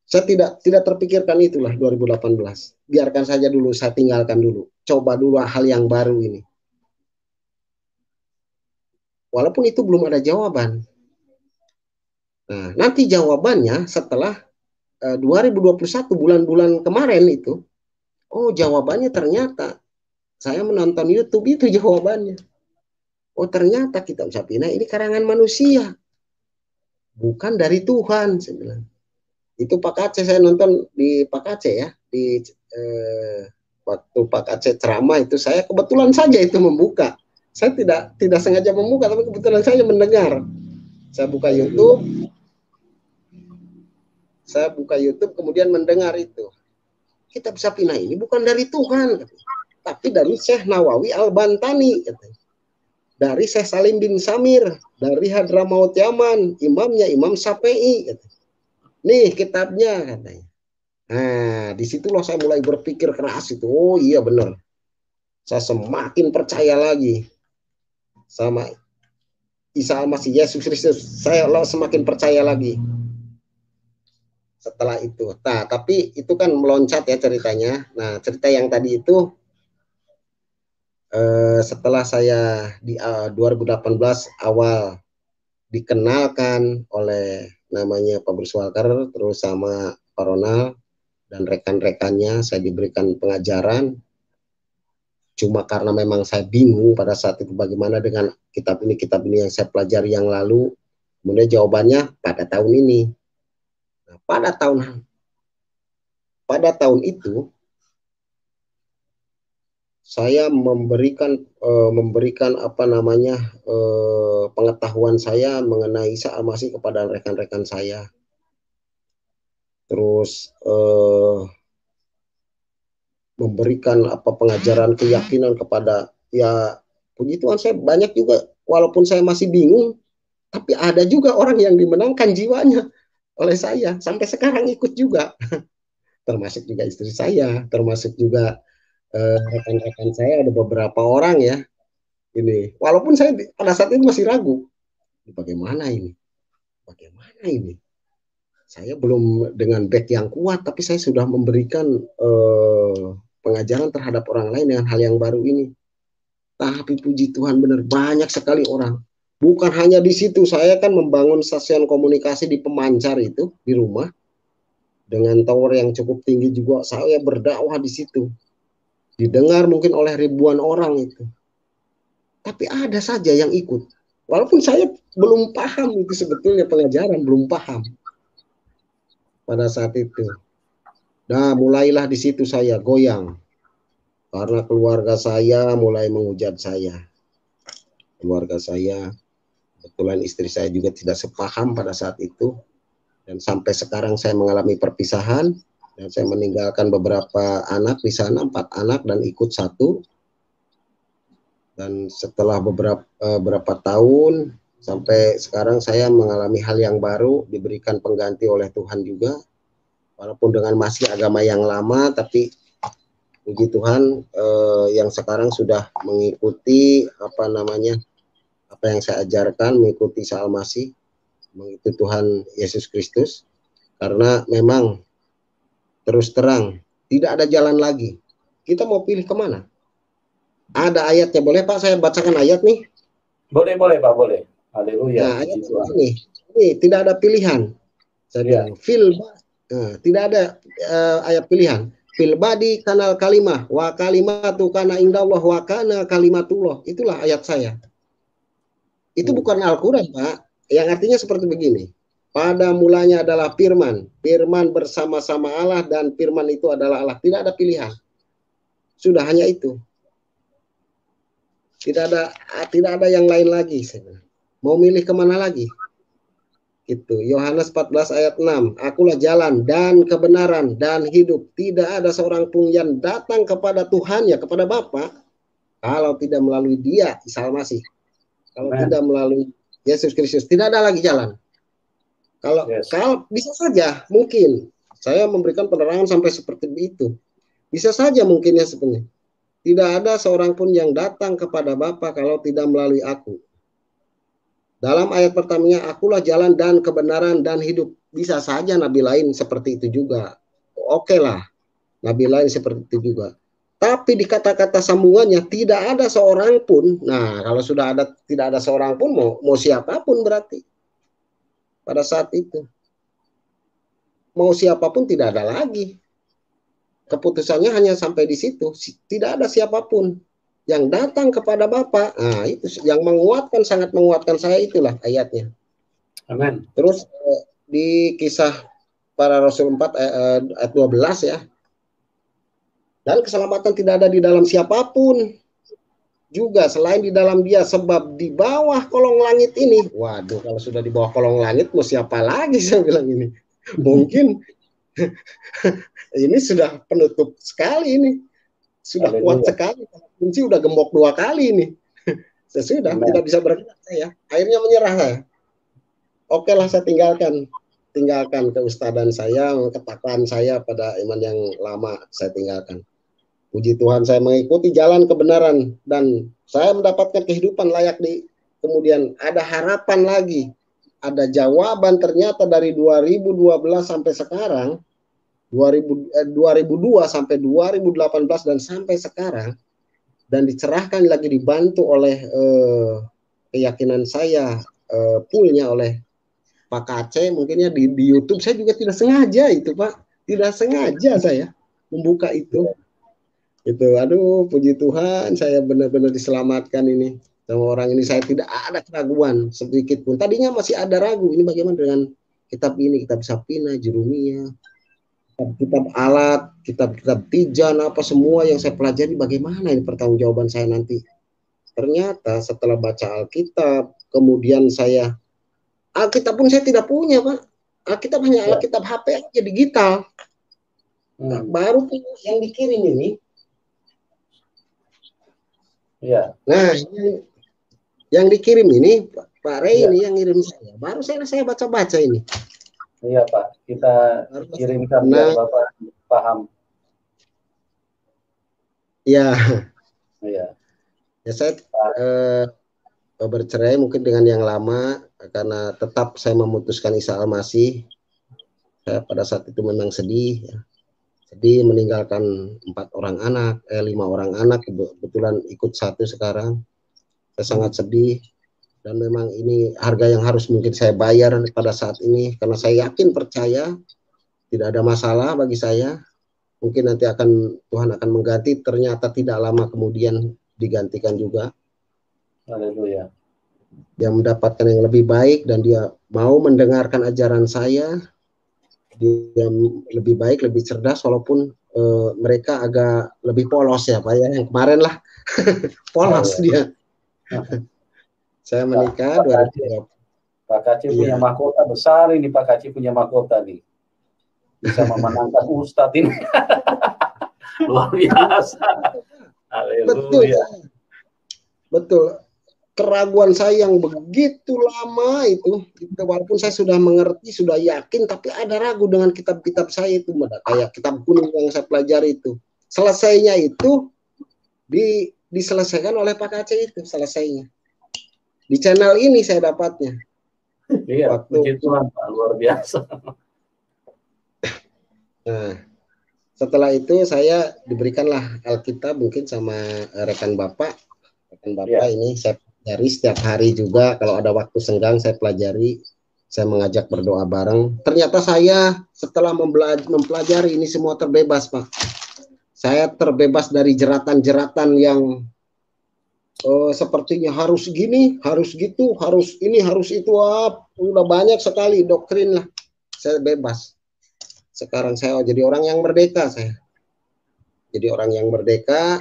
Saya tidak terpikirkan itulah 2018. Biarkan saja dulu, saya tinggalkan dulu. Coba dulu hal yang baru ini. Walaupun itu belum ada jawaban. Nah, nanti jawabannya setelah 2021 bulan-bulan kemarin itu, oh jawabannya ternyata saya menonton YouTube itu jawabannya. Oh ternyata kitab Safinah ini karangan manusia, bukan dari Tuhan. Saya bilang. Itu Pak Aceh, saya nonton di Pak Aceh ya, di waktu Pak Aceh ceramah itu saya kebetulan saja itu membuka. Saya tidak sengaja membuka, tapi kebetulan saya mendengar. Saya buka YouTube, kemudian mendengar itu. Kitab Safinah ini bukan dari Tuhan, tapi dari Syekh Nawawi Al-Bantani, dari Syekh Salim bin Samir, dari Hadramaut Yaman, imamnya Imam Syafi'i. Nih kitabnya katanya. Nah, disitulah saya mulai berpikir keras itu. Oh iya benar. Saya semakin percaya lagi sama Isa Al-Masih, Yesus Kristus. Saya semakin percaya lagi setelah itu. Nah, tapi itu kan meloncat ya ceritanya. Nah, cerita yang tadi itu setelah saya di 2018 awal dikenalkan oleh namanya Pak Bruce Walker, terus sama Pak Ronald dan rekan-rekannya, saya diberikan pengajaran. Cuma karena memang saya bingung pada saat itu bagaimana dengan kitab ini yang saya pelajari yang lalu. Kemudian jawabannya pada tahun ini. Nah, pada tahun itu saya memberikan apa namanya pengetahuan saya mengenai Isa Al-Masih kepada rekan-rekan saya. Terus memberikan apa pengajaran keyakinan kepada, ya puji Tuhan saya banyak juga, walaupun saya masih bingung, tapi ada juga orang yang dimenangkan jiwanya oleh saya sampai sekarang ikut juga. Termasuk juga istri saya, termasuk juga rekan-rekan saya, ada beberapa orang ya ini. Walaupun saya pada saat itu masih ragu, bagaimana ini? Bagaimana ini? Saya belum dengan back yang kuat, tapi saya sudah memberikan pengajaran terhadap orang lain dengan hal yang baru ini. Tapi puji Tuhan benar banyak sekali orang. Bukan hanya di situ, saya kan membangun stasiun komunikasi di Pemancar itu, di rumah. Dengan tower yang cukup tinggi juga, saya berdakwah di situ. Didengar mungkin oleh ribuan orang itu. Tapi ada saja yang ikut. Walaupun saya belum paham itu sebetulnya pengajaran, belum paham pada saat itu. Nah, mulailah di situ saya goyang. Karena keluarga saya mulai menghujat saya. Keluarga saya, kebetulan istri saya juga tidak sepaham pada saat itu. Dan sampai sekarang saya mengalami perpisahan Dan saya meninggalkan beberapa anak di sana, 4 anak dan ikut 1. Dan setelah beberapa tahun sampai sekarang saya mengalami hal yang baru, diberikan pengganti oleh Tuhan juga. Walaupun dengan masih agama yang lama, tapi puji Tuhan yang sekarang sudah mengikuti apa yang saya ajarkan, mengikuti Isa Al-Masih, mengikuti Tuhan Yesus Kristus. Karena memang terus terang tidak ada jalan lagi. Kita mau pilih kemana? Ada ayatnya, boleh Pak saya bacakan ayat nih? Boleh Pak, boleh. Haleluya. Nah, ayat ini tidak ada pilihan. Saya bilang tidak ada ayat pilihan. Fil badi kanal kalimah wa kalimatu kana indallah wa kana kalimatullah. Itulah ayat saya. Itu bukan Al-Qur'an, Pak. Yang artinya seperti begini. Pada mulanya adalah firman. Firman bersama-sama Allah dan firman itu adalah Allah. Tidak ada pilihan. Sudah hanya itu. Tidak ada yang lain lagi. Mau milih kemana lagi? Itu Yohanes 14 ayat 6. Akulah jalan dan kebenaran dan hidup. Tidak ada seorang pun yang datang kepada Tuhan, ya kepada Bapa, kalau tidak melalui Dia, Isa Al-Masih. Kalau tidak melalui Yesus Kristus, tidak ada lagi jalan. Kalau bisa saja mungkin saya memberikan penerangan sampai seperti itu. Bisa saja mungkin ya sebenarnya. Tidak ada seorang pun yang datang kepada Bapa kalau tidak melalui aku. Dalam ayat pertamanya, akulah jalan dan kebenaran dan hidup. Bisa saja nabi lain seperti itu juga. Oke lah, nabi lain seperti itu juga. Tapi di kata-kata sambungannya tidak ada seorang pun. Nah, kalau sudah tidak ada seorang pun, mau siapapun berarti. Pada saat itu mau siapapun tidak ada lagi, keputusannya hanya sampai di situ. Tidak ada siapapun yang datang kepada Bapa. Nah, itu yang menguatkan, sangat menguatkan saya, itulah ayatnya. Amin. Terus di Kisah Para Rasul 4 ayat 12 ya. Dan keselamatan tidak ada di dalam siapapun juga selain di dalam Dia, sebab di bawah kolong langit ini, waduh, kalau sudah di bawah kolong langit mau siapa lagi, saya bilang ini. Mungkin ini sudah penutup sekali ini. Sudah kuat sekali. Kunci udah gembok 2 kali ini. Sesudah tidak bisa bergerak saya. Akhirnya menyerah saya. Oke lah, saya tinggalkan keustadan saya, ketakwaan saya pada iman yang lama saya tinggalkan. Puji Tuhan, saya mengikuti jalan kebenaran dan saya mendapatkan kehidupan layak kemudian ada harapan lagi. Ada jawaban ternyata dari 2012 sampai sekarang, 2002 sampai 2018 dan sampai sekarang, dan dicerahkan lagi, dibantu oleh keyakinan saya, poolnya oleh Pak Kace, mungkinnya di YouTube. Saya juga tidak sengaja itu, Pak, tidak sengaja saya membuka itu. Aduh, puji Tuhan, saya benar-benar diselamatkan ini sama orang ini. Saya tidak ada keraguan sedikit pun. Tadinya masih ada ragu, ini bagaimana dengan kitab ini, kitab Sapina, Jeremia, kitab alat, kitab Tijan, apa semua yang saya pelajari, bagaimana ini pertanggungjawaban saya nanti. Ternyata setelah baca Alkitab, kemudian Alkitab pun saya tidak punya, Pak. Alkitab hanya Alkitab HP aja, digital. Baru yang dikirim ini. Ya. Nah, yang dikirim ini Pak Rey ini yang ngirim saya. Baru saya baca-baca ini. Iya Pak, kita kirimkan biar Bapak paham. Iya. Iya. Ya, saya bercerai mungkin dengan yang lama karena tetap saya memutuskan Isa Al-Masih. Saya pada saat itu memang sedih. Ya. Sedih meninggalkan 5 orang anak, kebetulan ikut 1 sekarang. Saya sangat sedih, dan memang ini harga yang harus mungkin saya bayar pada saat ini, karena saya yakin, percaya tidak ada masalah bagi saya. Mungkin nanti Tuhan akan mengganti, ternyata tidak lama kemudian digantikan juga. Haleluya. Dia mendapatkan yang lebih baik dan dia mau mendengarkan ajaran saya. Dia lebih baik, lebih cerdas, walaupun mereka agak lebih polos ya Pak ya, yang kemarin lah polos dia. Saya menikah Pak Kaci punya mahkota besar ini, Pak Kaci punya mahkota nih. bisa memenangkan Ustadz ini. Luar biasa. Haleluya. Betul. Keraguan saya yang begitu lama itu, walaupun saya sudah mengerti, sudah yakin, tapi ada ragu dengan kitab-kitab saya itu, kayak kitab kuning yang saya pelajari itu. Selesainya itu diselesaikan oleh Pak Aceh itu, selesainya. Di channel ini saya dapatnya. Iya, puji Tuhan, Pak, luar biasa. Nah, setelah itu saya diberikanlah Alkitab mungkin sama rekan Bapak. Rekan Bapak ini saya pelajari setiap hari juga, kalau ada waktu senggang saya pelajari, saya mengajak berdoa bareng. Ternyata saya setelah mempelajari ini semua terbebas, Pak. Saya terbebas dari jeratan-jeratan yang sepertinya harus gini, harus gitu, harus ini, harus itu. Udah banyak sekali doktrin lah. Saya bebas. Sekarang saya jadi orang yang merdeka, saya. Jadi orang yang merdeka.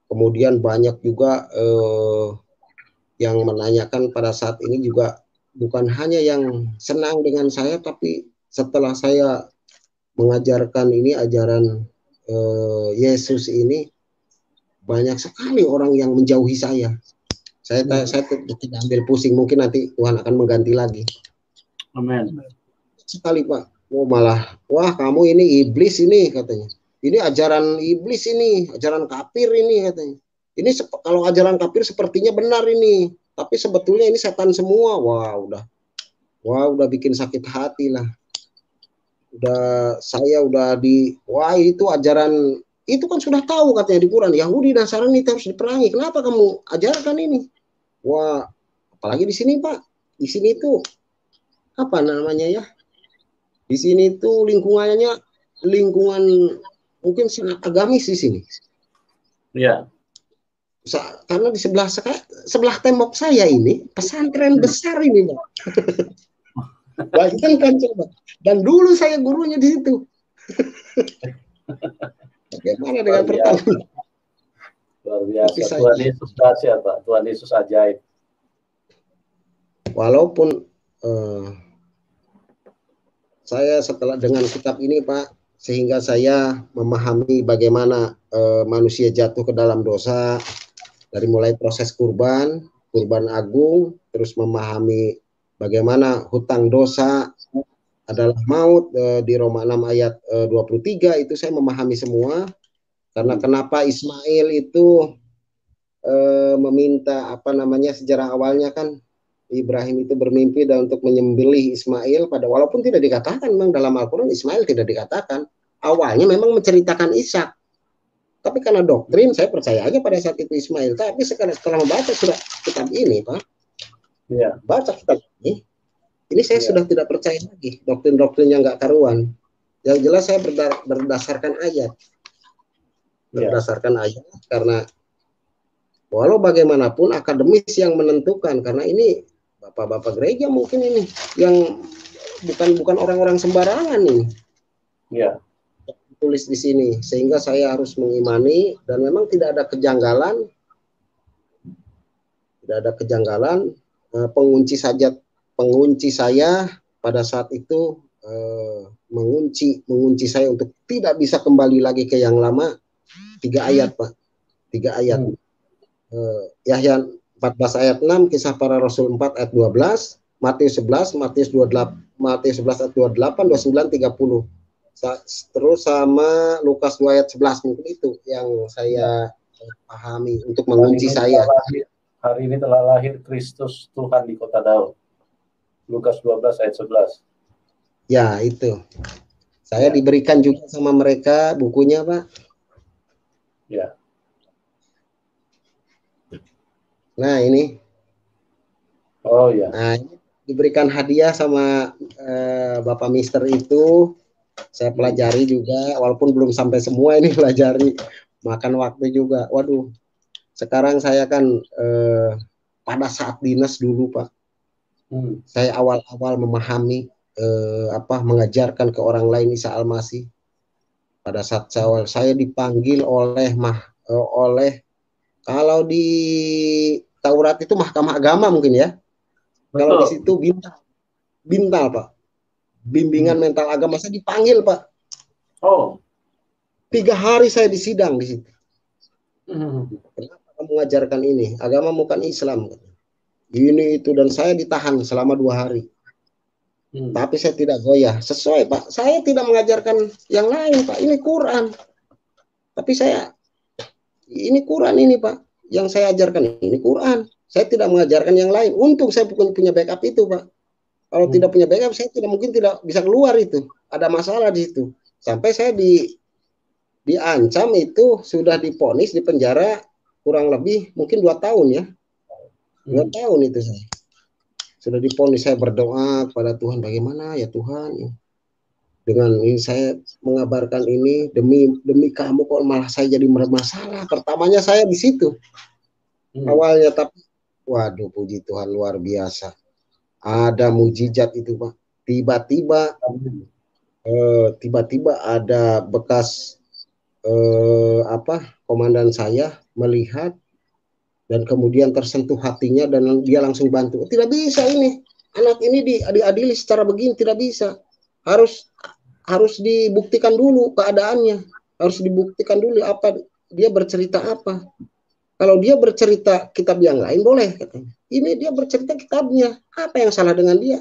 Kemudian banyak juga yang menanyakan pada saat ini juga, bukan hanya yang senang dengan saya, tapi setelah saya mengajarkan ini, ajaran Yesus ini, banyak sekali orang yang menjauhi saya. Saya tidak ambil pusing, mungkin nanti Tuhan akan mengganti lagi. Amin. Sekali, Pak. Malah, wah kamu ini iblis ini, katanya. Ini ajaran iblis ini, ajaran kafir ini, katanya. Ini kalau ajaran kafir sepertinya benar ini, tapi sebetulnya ini setan semua. Wah udah bikin sakit hati lah. Wah itu ajaran, itu kan sudah tahu katanya di Quran, Yahudi dan Nasrani itu harus diperangi. Kenapa kamu ajarkan ini? Wah, apalagi di sini, Pak. Di sini tuh apa namanya ya? Di sini tuh lingkungan mungkin sangat agamis di sini. Iya. Karena di sebelah tembok saya ini pesantren besar ini, Pak. Bayangkan coba. Dan dulu saya gurunya di situ. Bagaimana dengan pertanyaan? Luar biasa. Tuhan Yesus dahsyat, Pak. Tuhan Yesus ajaib. Walaupun saya setelah dengan kitab ini, Pak, sehingga saya memahami bagaimana manusia jatuh ke dalam dosa, dari mulai proses kurban agung, terus memahami bagaimana hutang dosa adalah maut di Roma 6 ayat 23, itu saya memahami semua. Karena kenapa Ismail itu meminta sejarah awalnya kan, Ibrahim itu bermimpi dan untuk menyembelih Ismail, walaupun tidak dikatakan memang dalam Al-Quran Ismail tidak dikatakan. Awalnya memang menceritakan Ishak. Tapi karena doktrin, saya percaya aja pada saat itu Ismail. Tapi setelah membaca surat kitab ini, Pak, baca kitab ini saya sudah tidak percaya lagi. Doktrin-doktrin yang nggak karuan. Yang jelas saya berdasarkan ayat. Berdasarkan ayat, karena walau bagaimanapun akademis yang menentukan, karena ini bapak-bapak gereja mungkin ini yang bukan orang-orang sembarangan ini. Iya. Tulis di sini, sehingga saya harus mengimani, dan memang tidak ada kejanggalan, pengunci saya pada saat itu mengunci saya untuk tidak bisa kembali lagi ke yang lama. 3 ayat, Pak. 3 ayat. Yahya 14 ayat 6, Kisah Para Rasul 4 ayat 12, Matius 11, Matius 11 ayat 28, 29, 30. Terus sama Lukas 2 ayat 11, mungkin itu yang saya pahami untuk mengunci saya. Hari ini telah lahir Kristus Tuhan di kota Daud. Lukas 12 ayat 11. Ya, itu. Saya diberikan juga sama mereka bukunya, Pak. Ya. Nah, ini. Oh ya. Nah, ini diberikan hadiah sama Bapak Mister itu. Saya pelajari juga, walaupun belum sampai semua ini pelajari, makan waktu juga. Waduh, sekarang saya kan pada saat dinas dulu, Pak, saya awal-awal memahami mengajarkan ke orang lain Isa Al-Masih. Pada saat saya dipanggil oleh kalau di Taurat itu Mahkamah Agama mungkin ya. Betul. Kalau di situ Bintal, Pak. bimbingan mental agama, saya dipanggil Pak. Oh. 3 hari saya disidang di situ. Hmm. Kenapa kamu mengajarkan ini? Agama bukan Islam. Ini itu, dan saya ditahan selama 2 hari. Tapi saya tidak goyah. Sesuai Pak. Saya tidak mengajarkan yang lain Pak. Ini Quran. Tapi saya, ini Quran ini Pak. Yang saya ajarkan ini Quran. Saya tidak mengajarkan yang lain. Untung saya punya backup itu Pak. Kalau tidak punya backup, saya mungkin tidak bisa keluar itu. Ada masalah di situ. Sampai saya diancam itu, sudah diponis di penjara kurang lebih mungkin 2 tahun ya. 2 tahun itu saya. Sudah diponis, saya berdoa kepada Tuhan, bagaimana ya Tuhan, dengan ini saya mengabarkan ini demi kamu, kok malah saya jadi bermasalah. Pertamanya saya di situ awalnya, tapi waduh, puji Tuhan, luar biasa. Ada mujizat itu Pak. Tiba-tiba ada bekas komandan saya melihat, dan kemudian tersentuh hatinya, dan dia langsung bantu. Tidak bisa ini, anak ini diadili secara begini, tidak bisa. Harus dibuktikan dulu keadaannya, harus dibuktikan dulu apa dia bercerita apa. Kalau dia bercerita kitab yang lain boleh katanya. Ini dia bercerita kitabnya, apa yang salah dengan dia?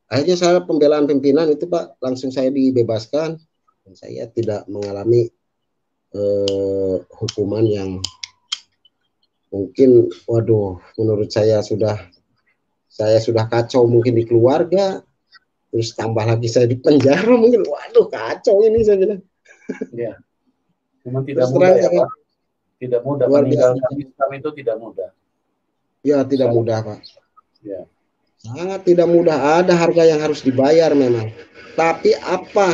Akhirnya saya pembelaan pimpinan itu Pak, langsung saya dibebaskan, dan saya tidak mengalami hukuman yang mungkin, waduh, menurut saya sudah kacau mungkin di keluarga, terus tambah lagi saya di penjara, mungkin waduh kacau ini, saya bilang. Ya, memang tidak mudah ya Pak. Tidak mudah, meninggalkan Islam itu tidak mudah. Ya, tidak mudah Pak. Ya. Sangat tidak mudah, ada harga yang harus dibayar memang. Tapi apa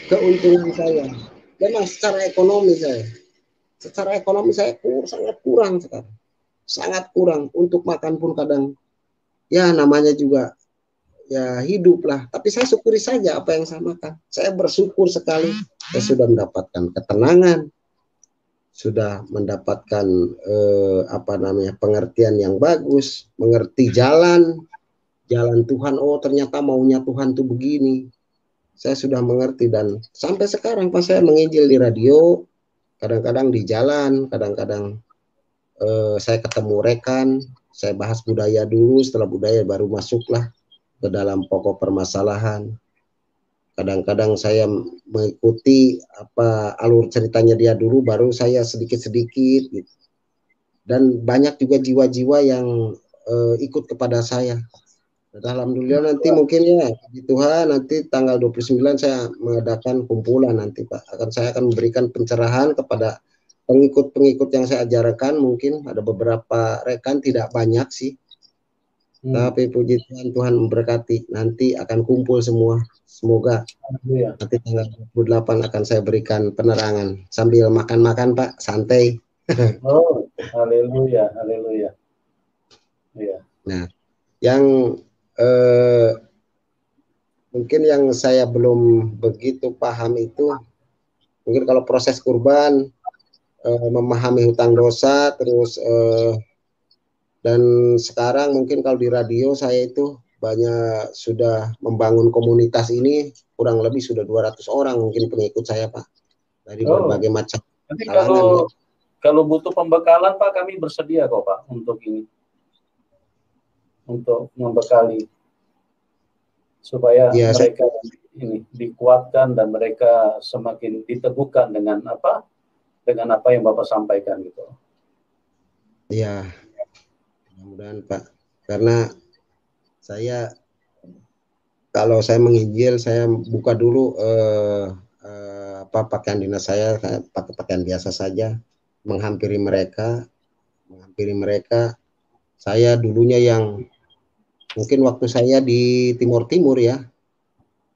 keuntungan saya? Memang secara ekonomi saya sangat kurang sekarang. Sangat kurang, untuk makan pun kadang, ya namanya juga ya hidup lah. Tapi saya syukuri saja apa yang saya makan. Saya bersyukur sekali, saya sudah mendapatkan ketenangan, sudah mendapatkan pengertian yang bagus, mengerti jalan Tuhan. Oh ternyata maunya Tuhan tuh begini. Saya sudah mengerti, dan sampai sekarang pas saya menginjil di radio, kadang-kadang di jalan, kadang-kadang saya ketemu rekan, saya bahas budaya dulu, setelah budaya baru masuklah ke dalam pokok permasalahan. Kadang-kadang saya mengikuti alur ceritanya dia dulu, baru saya sedikit-sedikit gitu. Dan banyak juga jiwa-jiwa yang ikut kepada saya. Dan alhamdulillah nanti mungkin ya Tuhan, nanti tanggal 29 saya mengadakan kumpulan nanti Pak. Saya akan memberikan pencerahan kepada pengikut-pengikut yang saya ajarkan. Mungkin ada beberapa rekan, tidak banyak sih. Tapi puji Tuhan, Tuhan memberkati. Nanti akan kumpul semua. Semoga nanti tanggal 28 akan saya berikan penerangan. Sambil makan-makan Pak, santai. Oh, haleluya, haleluya. Ya. Nah, yang mungkin yang saya belum begitu paham itu, mungkin kalau proses kurban, memahami hutang dosa, terus dan sekarang mungkin kalau di radio saya itu banyak sudah membangun komunitas ini, kurang lebih sudah 200 orang mungkin pengikut saya Pak, dari berbagai macam kalangan. Kalau butuh pembekalan Pak, kami bersedia kok Pak untuk ini, untuk membekali supaya mereka ini dikuatkan dan mereka semakin diteguhkan dengan apa yang Bapak sampaikan gitu. Iya, mudah-mudahan Pak, karena kalau saya menginjil, saya buka dulu pakaian dinas saya pakai pakaian biasa saja, menghampiri mereka. Saya dulunya yang mungkin waktu saya di Timur ya,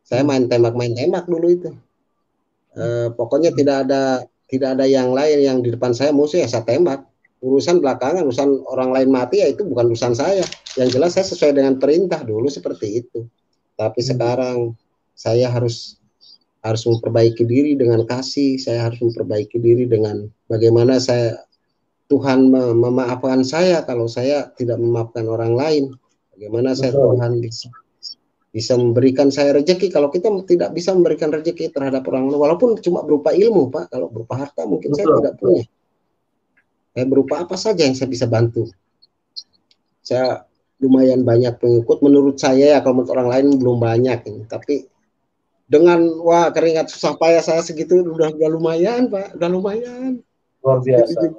saya main tembak dulu itu. Pokoknya tidak ada yang lain yang di depan saya musuh ya saya tembak. Urusan belakangan, urusan orang lain mati ya itu bukan urusan saya. Yang jelas saya sesuai dengan perintah dulu seperti itu. Tapi sekarang saya harus memperbaiki diri dengan kasih. Saya harus memperbaiki diri dengan bagaimana Tuhan memaafkan saya kalau saya tidak memaafkan orang lain. Bagaimana saya Tuhan bisa memberikan saya rezeki. Kalau kita tidak bisa memberikan rezeki terhadap orang lain, walaupun cuma berupa ilmu, Pak, kalau berupa harta mungkin saya tidak punya. Berupa apa saja yang saya bisa bantu. Saya lumayan banyak pengikut menurut saya ya, kalau menurut orang lain belum banyak ini. Tapi dengan keringat susah payah saya segitu udah lumayan, Pak, udah lumayan. Luar biasa.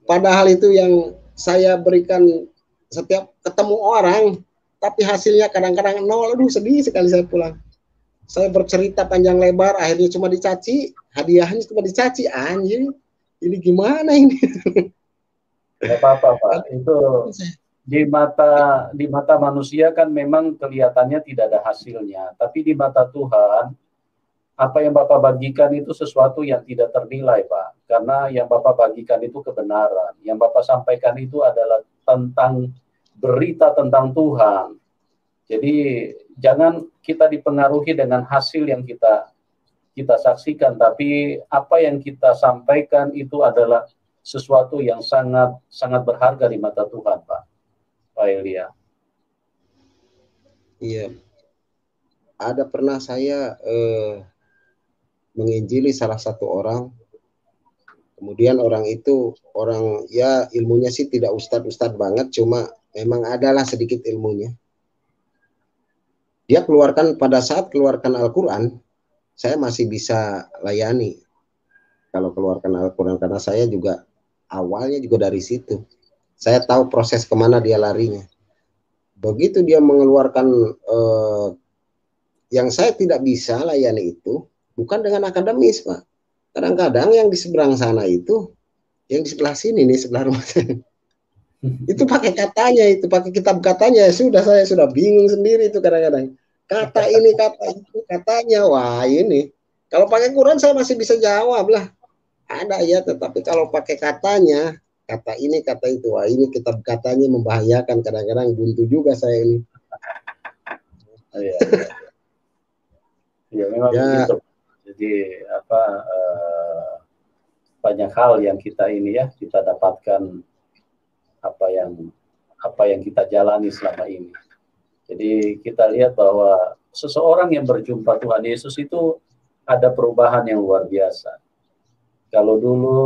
Padahal itu yang saya berikan setiap ketemu orang, tapi hasilnya kadang-kadang nol. Aduh, sedih sekali saya pulang. Saya bercerita panjang lebar, akhirnya cuma dicaci, hadiahnya cuma dicaci. Anjir, ini gimana ini? Gak apa-apa, Pak. Itu di mata manusia kan memang kelihatannya tidak ada hasilnya, tapi di mata Tuhan apa yang Bapak bagikan itu sesuatu yang tidak ternilai, Pak. Karena yang Bapak bagikan itu kebenaran. Yang Bapak sampaikan itu adalah tentang berita tentang Tuhan. Jadi jangan kita dipengaruhi dengan hasil yang kita saksikan, tapi apa yang kita sampaikan itu adalah sesuatu yang sangat sangat berharga di mata Tuhan, Pak Elia. Iya. Ada pernah saya menginjili salah satu orang, kemudian orang itu ya ilmunya sih tidak ustadz banget, cuma memang adalah sedikit ilmunya. Dia keluarkan, pada saat keluarkan Al-Quran, saya masih bisa layani kalau keluarkan Al-Quran, karena saya juga awalnya juga dari situ. Saya tahu proses kemana dia larinya. Begitu dia mengeluarkan yang saya tidak bisa layani itu, bukan dengan akademis, Pak. Kadang-kadang yang di seberang sana itu, yang di sebelah sini nih, sebelah rumah saya, itu pakai katanya, itu pakai kitab katanya. Saya sudah bingung sendiri itu kadang-kadang. Kata ini, kata itu, katanya. Wah, ini. Kalau pakai Quran saya masih bisa jawab lah. Ada ya, tetapi kalau pakai katanya, kata ini, kata itu, wah ini kitab katanya membahayakan. Kadang-kadang buntu juga saya ini. Ya memang begitu. Jadi banyak hal yang kita kita dapatkan apa yang kita jalani selama ini. Jadi kita lihat bahwa seseorang yang berjumpa Tuhan Yesus itu ada perubahan yang luar biasa. Kalau dulu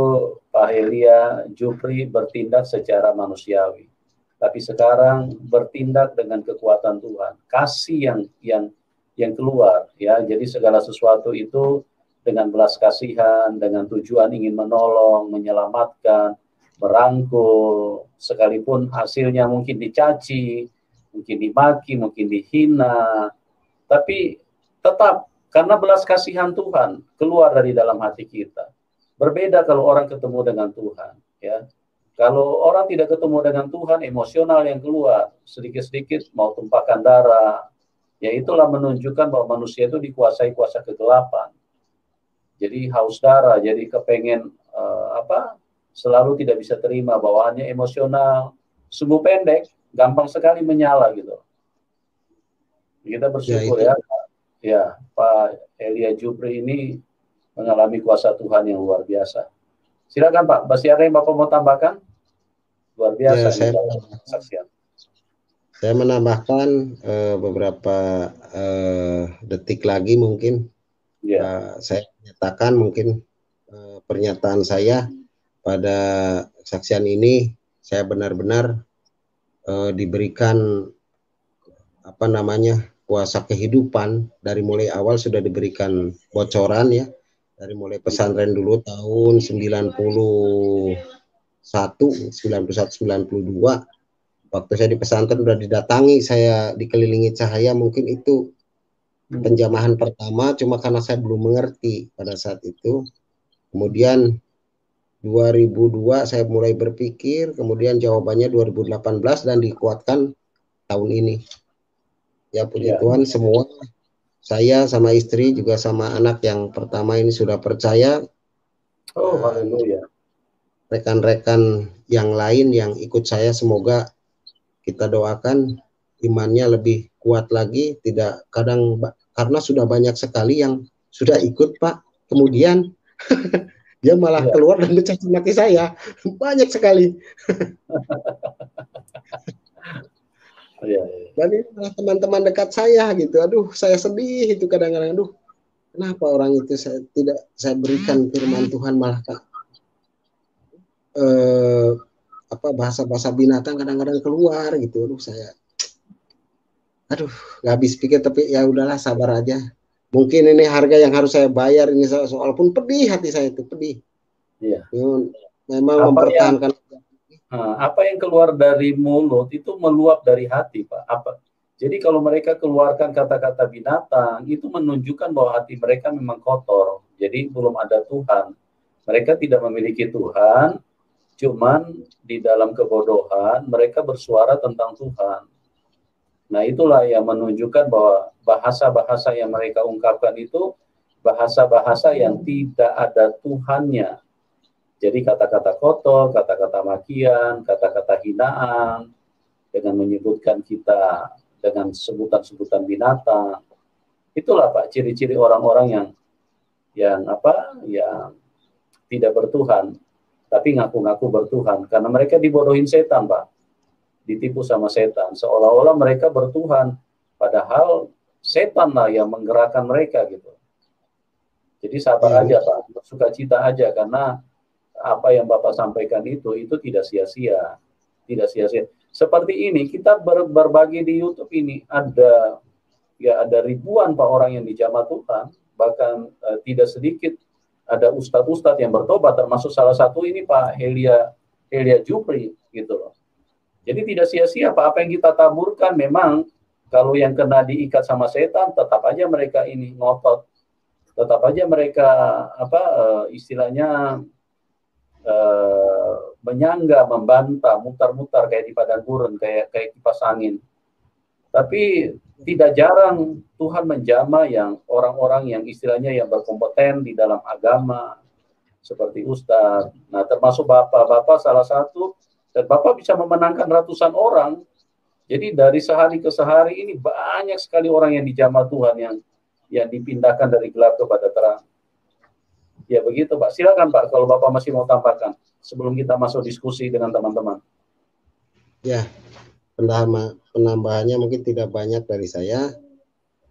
Pak Elia Jupri bertindak secara manusiawi, tapi sekarang bertindak dengan kekuatan Tuhan, kasih yang keluar, ya. Jadi segala sesuatu itu dengan belas kasihan, dengan tujuan ingin menolong, menyelamatkan, merangkul, sekalipun hasilnya mungkin dicaci, mungkin dimaki, mungkin dihina, tapi tetap karena belas kasihan Tuhan keluar dari dalam hati kita. Berbeda kalau orang ketemu dengan Tuhan, ya. Kalau orang tidak ketemu dengan Tuhan, emosional yang keluar, sedikit-sedikit mau tumpahkan darah, ya itulah menunjukkan bahwa manusia itu dikuasai kuasa kegelapan. Jadi haus darah, jadi kepengen selalu tidak bisa terima, bawaannya emosional, sumbu pendek, gampang sekali menyala gitu. Kita bersyukur ya Pak Elia Jupri ini mengalami kuasa Tuhan yang luar biasa. Silakan Pak, masih ada yang Bapak mau tambahkan? Luar biasa. Saya menambahkan beberapa detik lagi mungkin. Saya menyatakan mungkin pernyataan saya pada kesaksian ini, saya benar-benar diberikan kuasa kehidupan. Dari mulai awal sudah diberikan bocoran ya, dari mulai pesantren dulu tahun 91, 92, waktu saya di pesantren udah didatangi, saya dikelilingi cahaya. Mungkin itu penjamahan pertama, cuma karena saya belum mengerti pada saat itu. Kemudian 2002 saya mulai berpikir, kemudian jawabannya 2018 dan dikuatkan tahun ini. Ya puji Tuhan, semua saya sama istri juga sama anak yang pertama ini sudah percaya. Oh, haleluya. Rekan-rekan yang lain yang ikut saya, semoga kita doakan imannya lebih kuat lagi. Tidak kadang karena sudah banyak sekali yang sudah ikut Pak, kemudian dia malah keluar dan mencaci maki saya, banyak sekali. Iya, iya. Dan ini malah teman-teman dekat saya gitu. Aduh, saya sedih itu kadang-kadang. Aduh, kenapa orang itu saya berikan firman Tuhan malah Kak, apa bahasa-bahasa binatang kadang-kadang keluar gitu. Aduh, nggak habis pikir tapi ya udahlah sabar aja. Mungkin ini harga yang harus saya bayar ini soal pun pedih hati saya itu pedih. Iya. Memang Apa yang mempertahankan. apa yang keluar dari mulut itu meluap dari hati, Pak. Jadi kalau mereka keluarkan kata-kata binatang, itu menunjukkan bahwa hati mereka memang kotor. Jadi belum ada Tuhan. Mereka tidak memiliki Tuhan, cuman di dalam kebodohan mereka bersuara tentang Tuhan. Nah, itulah yang menunjukkan bahwa bahasa-bahasa yang mereka ungkapkan itu bahasa-bahasa yang tidak ada Tuhannya. Jadi kata-kata kotor, kata-kata makian, kata-kata hinaan, dengan menyebutkan kita dengan sebutan-sebutan binatang. Itulah Pak ciri-ciri orang-orang yang tidak bertuhan, tapi ngaku-ngaku bertuhan karena mereka dibodohin setan, Pak. Ditipu sama setan, seolah-olah mereka bertuhan, padahal setan lah yang menggerakkan mereka gitu. Jadi sabar aja Pak, bersukacita aja karena apa yang Bapak sampaikan itu tidak sia-sia, tidak sia-sia. Seperti ini kita berbagi di YouTube ini ada ribuan Pak orang yang dijamah Tuhan, bahkan tidak sedikit ada ustadz-ustadz yang bertobat, termasuk salah satu ini Pak Helia Jupri gitu loh. Jadi tidak sia-sia Pak, apa yang kita taburkan memang kalau yang kena diikat sama setan tetap aja mereka ini ngotot, tetap aja mereka istilahnya menyangga, membantah, mutar-mutar kayak di padang gurun, kayak kipas angin. Tapi tidak jarang Tuhan menjamah yang orang-orang yang istilahnya yang berkompeten di dalam agama seperti ustadz. Nah, termasuk bapak salah satu, dan bapak bisa memenangkan ratusan orang. Jadi dari sehari ke sehari ini banyak sekali orang yang dijamah Tuhan yang dipindahkan dari gelap kepada terang. Ya begitu Pak. Silakan Pak kalau Bapak masih mau tambahkan sebelum kita masuk diskusi dengan teman-teman. Ya, penambahannya mungkin tidak banyak dari saya.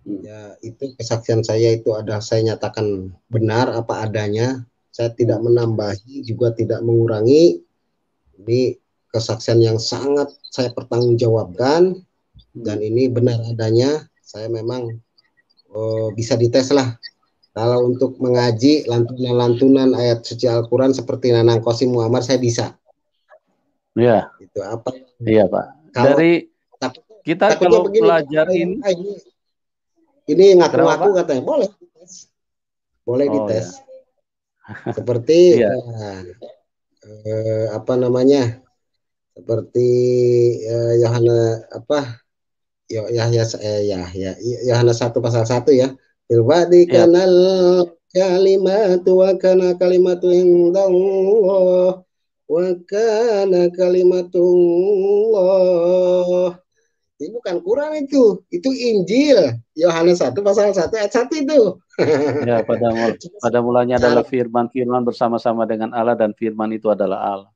Ya, itu kesaksian saya itu ada saya nyatakan benar apa adanya. Saya tidak menambahi juga tidak mengurangi. Ini kesaksian yang sangat saya pertanggungjawabkan dan ini benar adanya. Saya memang bisa dites lah. Kalau untuk mengaji lantunan-lantunan ayat suci Al-Quran seperti Nanang Qasim Muammar saya bisa. Iya. Itu apa? Iya Pak. Kalau dari kita kalau begini, belajar ini ngaku-ngaku katanya boleh dites. Boleh dites. Ya. Seperti iya. apa namanya? Seperti Yohanes Yohanes 1 pasal 1 ya. Ilwadi kanal kalimatu wa kana kalimatu indallah wa kana kalimatullah. Itu bukan Quran itu Injil. Yohanes 1 pasal 1 ayat 1 itu. Ya, pada mulanya adalah firman bersama-sama dengan Allah dan firman itu adalah Allah.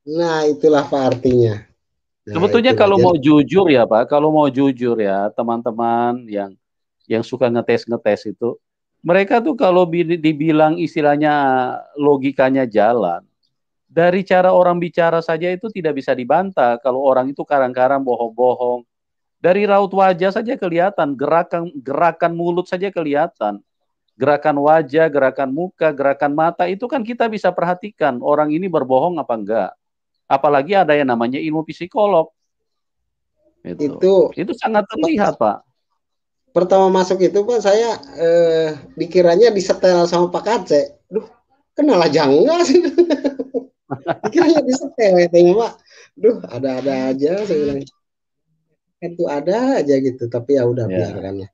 Nah, itulah Pak artinya. Nah, sebetulnya kalau mau jujur ya Pak, kalau mau jujur ya teman-teman yang suka ngetes itu, mereka tuh kalau dibilang istilahnya logikanya jalan, dari cara orang bicara saja itu tidak bisa dibantah kalau orang itu karang-karang bohong-bohong. Dari raut wajah saja kelihatan, gerakan mulut saja kelihatan. Gerakan wajah, gerakan muka, gerakan mata itu kan kita bisa perhatikan orang ini berbohong apa enggak. Apalagi ada yang namanya ilmu psikolog. Itu sangat terlihat Pak. Pertama masuk itu Pak saya dikiranya disetel sama Pak Kace. Duh, kenal aja enggak sih. Dikiranya disetel katanya Pak. Duh, ada-ada aja saya bilang. Itu ada aja gitu, tapi ya udah biarkan ya.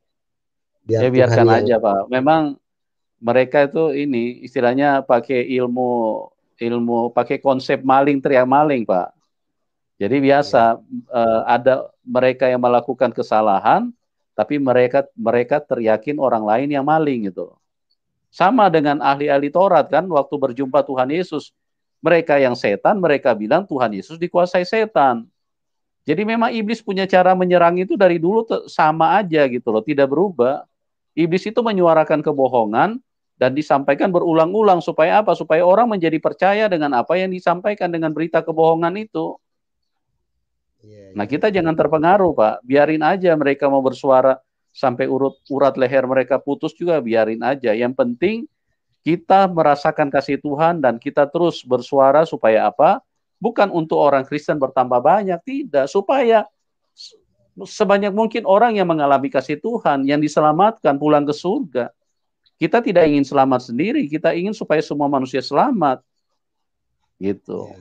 Biarkan aja Pak. Memang mereka itu ini istilahnya pakai ilmu pakai konsep maling teriak maling Pak. Jadi biasa ada mereka yang melakukan kesalahan, tapi mereka teriakin orang lain yang maling gitu. Sama dengan ahli-ahli Taurat kan, waktu berjumpa Tuhan Yesus, mereka yang setan, mereka bilang Tuhan Yesus dikuasai setan. Jadi memang iblis punya cara menyerang itu dari dulu sama aja gitu loh, tidak berubah. Iblis itu menyuarakan kebohongan dan disampaikan berulang-ulang supaya apa? Supaya orang menjadi percaya dengan apa yang disampaikan dengan berita kebohongan itu. Iya, Nah, iya, kita iya. jangan terpengaruh, Pak. Biarin aja mereka mau bersuara sampai urat leher mereka putus juga, biarin aja. Yang penting kita merasakan kasih Tuhan dan kita terus bersuara supaya apa? Bukan untuk orang Kristen bertambah banyak, tidak. Supaya sebanyak mungkin orang yang mengalami kasih Tuhan, yang diselamatkan pulang ke surga. Kita tidak ingin selamat sendiri, kita ingin supaya semua manusia selamat. Gitu. Iya.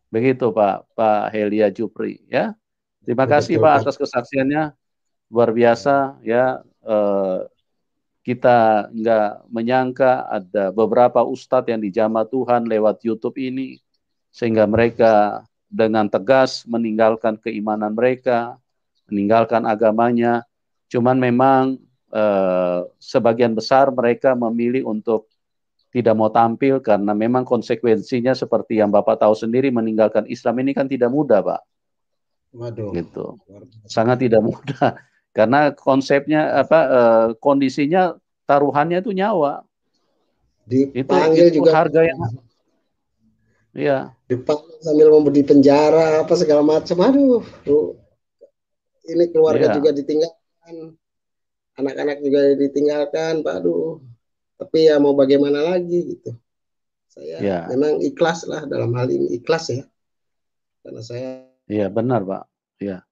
Begitu Pak Helia Jupri ya. Terima Betul, kasih betul, Pak Pak. atas kesaksiannya, luar Ya. biasa ya. Kita nggak menyangka ada beberapa ustadz yang dijamah Tuhan lewat YouTube ini, sehingga mereka dengan tegas meninggalkan keimanan mereka, meninggalkan agamanya. Cuman memang sebagian besar mereka memilih untuk tidak mau tampil karena memang konsekuensinya seperti yang Bapak tahu sendiri, meninggalkan Islam ini kan tidak mudah, Pak. Waduh, Gitu. luar biasa. Sangat tidak mudah. Karena konsepnya apa kondisinya taruhannya itu nyawa. Dipanggil Itu juga, harga yang iya. dipanggil sambil mau di penjara apa segala macam. Aduh, ini keluarga juga Iya. ditinggalkan, anak-anak juga ditinggalkan. Aduh, tapi ya mau bagaimana lagi gitu. Saya Iya. memang ikhlas lah dalam hal ini, ikhlas ya, karena saya Iya benar, Pak. Iya.